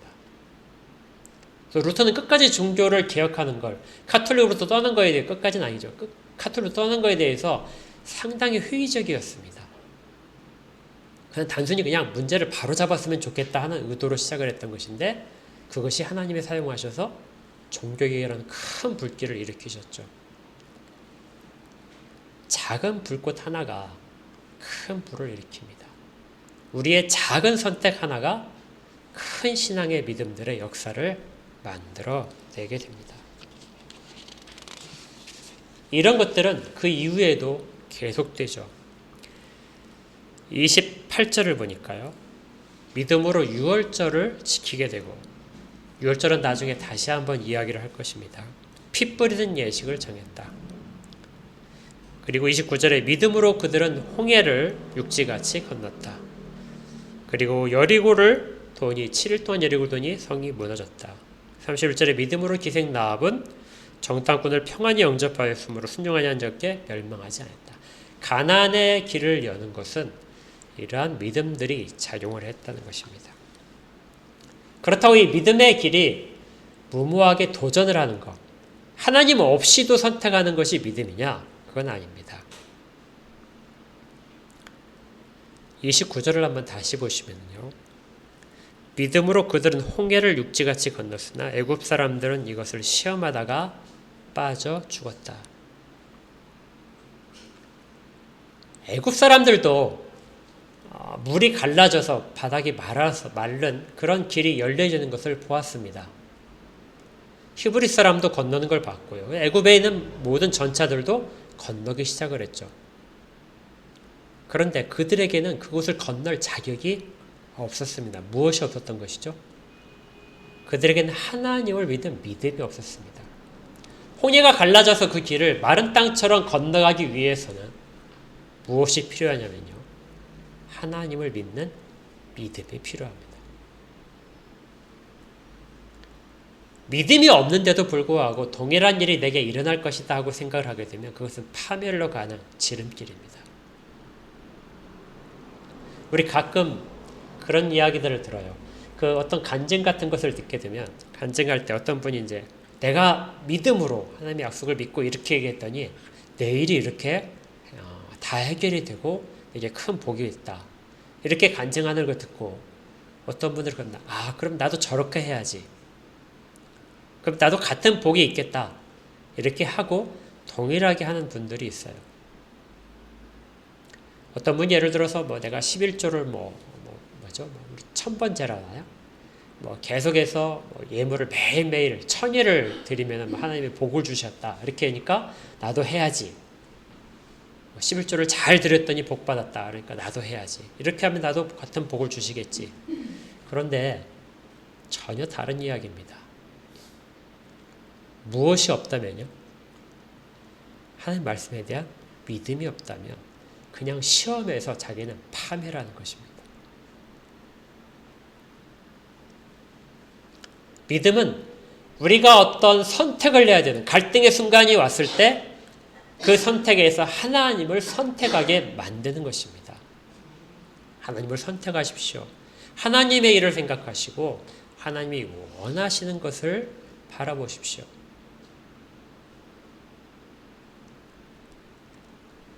루터는 끝까지 종교를 개혁하는 걸, 카톨릭으로부터 떠난 거에 대해, 끝까지는 아니죠. 카톨릭으로 떠난 거에 대해서 상당히 회의적이었습니다. 그냥 단순히 그냥 문제를 바로잡았으면 좋겠다 하는 의도로 시작을 했던 것인데 그것이 하나님이 사용하셔서 종교개혁이라는 큰 불길을 일으키셨죠. 작은 불꽃 하나가 큰 불을 일으킵니다. 우리의 작은 선택 하나가 큰 신앙의 믿음들의 역사를 만들어내게 됩니다. 이런 것들은 그 이후에도 계속되죠. 28절을 보니까요. 믿음으로 유월절을 지키게 되고 유월절은 나중에 다시 한번 이야기를 할 것입니다. 피 뿌리는 예식을 정했다. 그리고 29절에 믿음으로 그들은 홍해를 육지같이 건넜다. 그리고 여리고를 도니 7일 동안 여리고를 도니 성이 무너졌다. 31절에 믿음으로 기생 라합은 정탐꾼을 평안히 영접하였으므로 순종하지 않은 자께 멸망하지 않았다. 가나안의 길을 여는 것은 이러한 믿음들이 작용을 했다는 것입니다. 그렇다고 이 믿음의 길이 무모하게 도전을 하는 것, 하나님 없이도 선택하는 것이 믿음이냐? 그건 아닙니다. 29절을 한번 다시 보시면요. 믿음으로 그들은 홍해를 육지같이 건넜으나 애굽 사람들은 이것을 시험하다가 빠져 죽었다. 애굽 사람들도 물이 갈라져서 바닥이 마른 그런 길이 열려지는 것을 보았습니다. 히브리 사람도 건너는 걸 봤고요. 애굽에 있는 모든 전차들도 건너기 시작을 했죠. 그런데 그들에게는 그곳을 건널 자격이 없었습니다. 무엇이 없었던 것이죠? 그들에게는 하나님을 믿은 믿음이 없었습니다. 홍해가 갈라져서 그 길을 마른 땅처럼 건너가기 위해서는 무엇이 필요하냐면요. 하나님을 믿는 믿음이 필요합니다. 믿음이 없는데도 불구하고 동일한 일이 내게 일어날 것이다 하고 생각을 하게 되면 그것은 파멸로 가는 지름길입니다. 우리 가끔 그런 이야기들을 들어요. 그 어떤 간증 같은 것을 듣게 되면 간증할 때 어떤 분이 이제 내가 믿음으로 하나님의 약속을 믿고 이렇게 얘기했더니 내 일이 이렇게 다 해결이 되고 이게 큰 복이 있다. 이렇게 간증하는 걸 듣고 어떤 분들은 그럼 나도 저렇게 해야지. 그럼 나도 같은 복이 있겠다. 이렇게 하고 동일하게 하는 분들이 있어요. 어떤 분이 예를 들어서 내가 11조를 우리 1000번째라나요? 계속해서 예물을 매일매일 1000회를 드리면 하나님이 복을 주셨다. 이렇게 하니까 나도 해야지. 11조를 잘 드렸더니 복 받았다. 그러니까 나도 해야지. 이렇게 하면 나도 같은 복을 주시겠지. 그런데 전혀 다른 이야기입니다. 무엇이 없다면요? 하나님 말씀에 대한 믿음이 없다면 그냥 시험에서 자기는 파멸하는 것입니다. 믿음은 우리가 어떤 선택을 해야 되는 갈등의 순간이 왔을 때 그 선택에서 하나님을 선택하게 만드는 것입니다. 하나님을 선택하십시오. 하나님의 일을 생각하시고 하나님이 원하시는 것을 바라보십시오.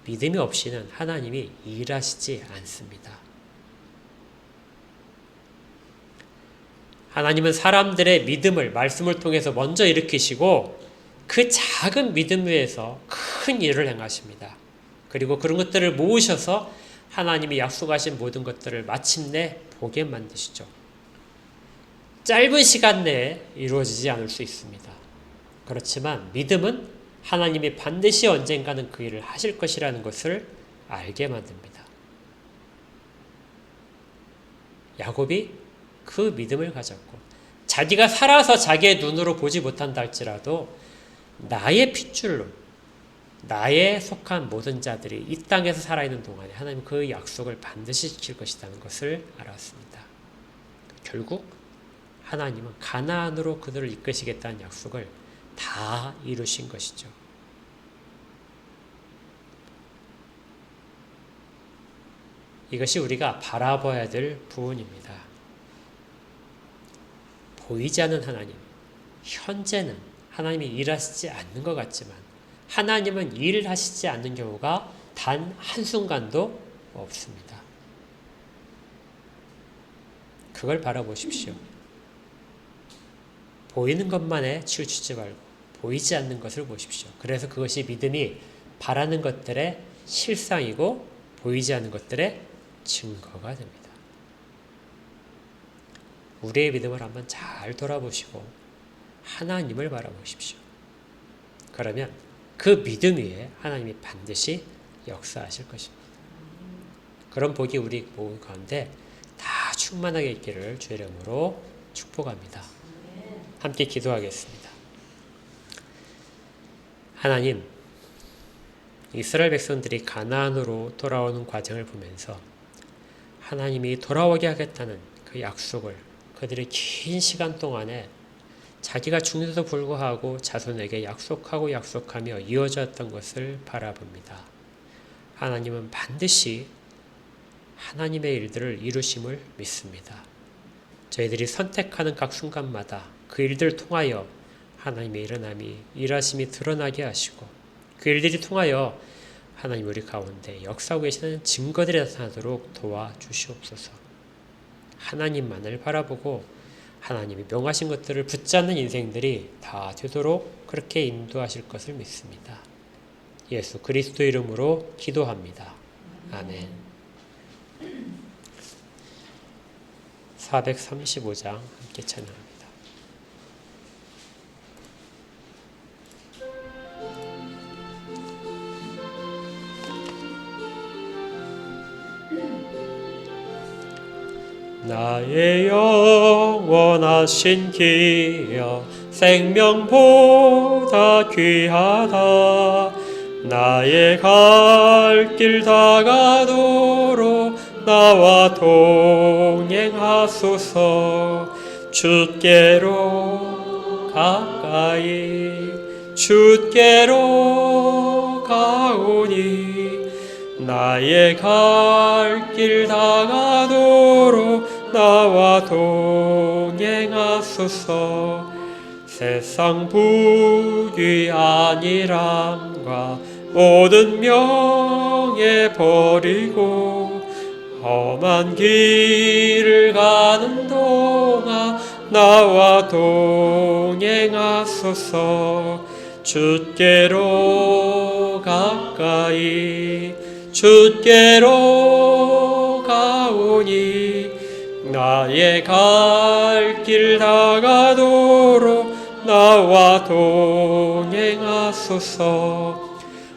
믿음이 없이는 하나님이 일하시지 않습니다. 하나님은 사람들의 믿음을 말씀을 통해서 먼저 일으키시고 그 작은 믿음 위에서 큰 일을 행하십니다. 그리고 그런 것들을 모으셔서 하나님이 약속하신 모든 것들을 마침내 보게 만드시죠. 짧은 시간 내에 이루어지지 않을 수 있습니다. 그렇지만 믿음은 하나님이 반드시 언젠가는 그 일을 하실 것이라는 것을 알게 만듭니다. 야곱이 그 믿음을 가졌고 자기가 살아서 자기의 눈으로 보지 못한다 할지라도 나의 핏줄로 나에 속한 모든 자들이 이 땅에서 살아있는 동안에 하나님 그 약속을 반드시 지킬 것이라는 것을 알았습니다. 결국 하나님은 가나안으로 그들을 이끄시겠다는 약속을 다 이루신 것이죠. 이것이 우리가 바라봐야 될 부분입니다. 보이지 않는 하나님, 현재는 하나님이 일하시지 않는 것 같지만 하나님은 일하시지 않는 경우가 단 한순간도 없습니다. 그걸 바라보십시오. 보이는 것만에 치우치지 말고 보이지 않는 것을 보십시오. 그래서 그것이 믿음이 바라는 것들의 실상이고 보이지 않는 것들의 증거가 됩니다. 우리의 믿음을 한번 잘 돌아보시고 하나님을 바라보십시오. 그러면 그 믿음 위에 하나님이 반드시 역사하실 것입니다. 그런 복이 우리 모든 가운데 다 충만하게 있기를 주의 이름으로 축복합니다. 함께 기도하겠습니다. 하나님, 이스라엘 백성들이 가나안으로 돌아오는 과정을 보면서 하나님이 돌아오게 하겠다는 그 약속을 그들이 긴 시간 동안에 자기가 죽는데도 불구하고 자손에게 약속하며 이어졌던 것을 바라봅니다. 하나님은 반드시 하나님의 일들을 이루심을 믿습니다. 저희들이 선택하는 각 순간마다 그 일들을 통하여 하나님의 일하심이 드러나게 하시고 그 일들이 통하여 하나님 우리 가운데 역사하고 계시는 증거들이 나타나도록 도와주시옵소서. 하나님만을 바라보고 하나님이 명하신 것들을 붙잡는 인생들이 다 되도록 그렇게 인도하실 것을 믿습니다. 예수 그리스도 이름으로 기도합니다. 아멘. 435장 함께 찬양합니다. 나의 영원하신 기여 생명보다 귀하다. 나의 갈 길 다가도록 나와 동행하소서. 주께로 가오니 나의 갈 길 다가도록 나와 동행하소서. 세상 부귀 안일함과 모든 명예 버리고 험한 길을 가는 동안 나와 동행하소서. 주께로 가오니 나의 갈 길 다가도록 나와 동행하소서.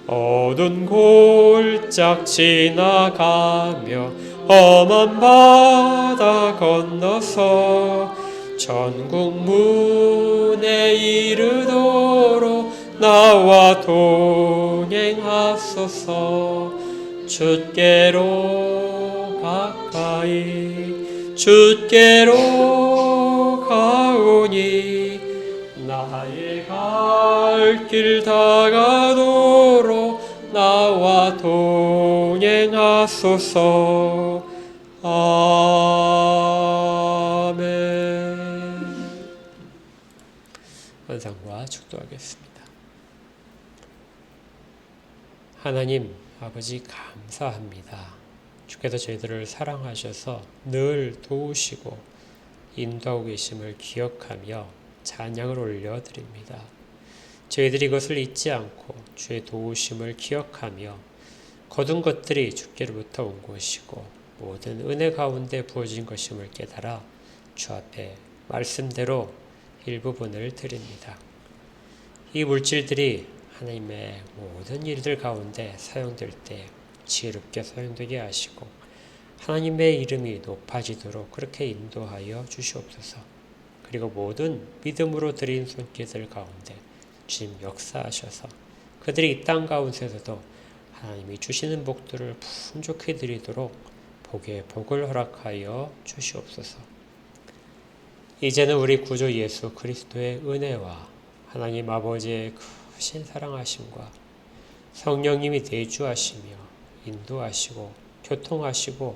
어두운 골짝 지나가며 험한 바다 건너서 천국 문에 이르도록 나와 동행하소서. 주께로 가오니 나의 갈 길 다가도록 나와 동행하소서. 아멘. 원상과 축도하겠습니다. 하나님 아버지 감사합니다. 주께서 저희들을 사랑하셔서 늘 도우시고 인도하고 계심을 기억하며 찬양을 올려드립니다. 저희들이 이것을 잊지 않고 주의 도우심을 기억하며 거둔 것들이 주께로부터 온 것이고 모든 은혜 가운데 부어진 것임을 깨달아 주 앞에 말씀대로 일부분을 드립니다. 이 물질들이 하나님의 모든 일들 가운데 사용될 때 지혜롭게 사용되게 하시고 하나님의 이름이 높아지도록 그렇게 인도하여 주시옵소서. 그리고 모든 믿음으로 드린 손길들 가운데 주님 역사하셔서 그들이 이 땅 가운데서도 하나님이 주시는 복들을 풍족히 드리도록 복에 복을 허락하여 주시옵소서. 이제는 우리 구주 예수 그리스도의 은혜와 하나님 아버지의 크신 사랑하심과 성령님이 내주하시며 인도하시고 교통하시고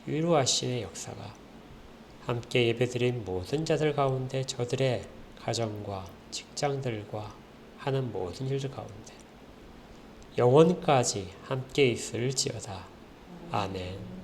위로하시는 역사가 함께 예배드린 모든 자들 가운데 저들의 가정과 직장들과 하는 모든 일들 가운데 영원까지 함께 있을지어다. 아멘.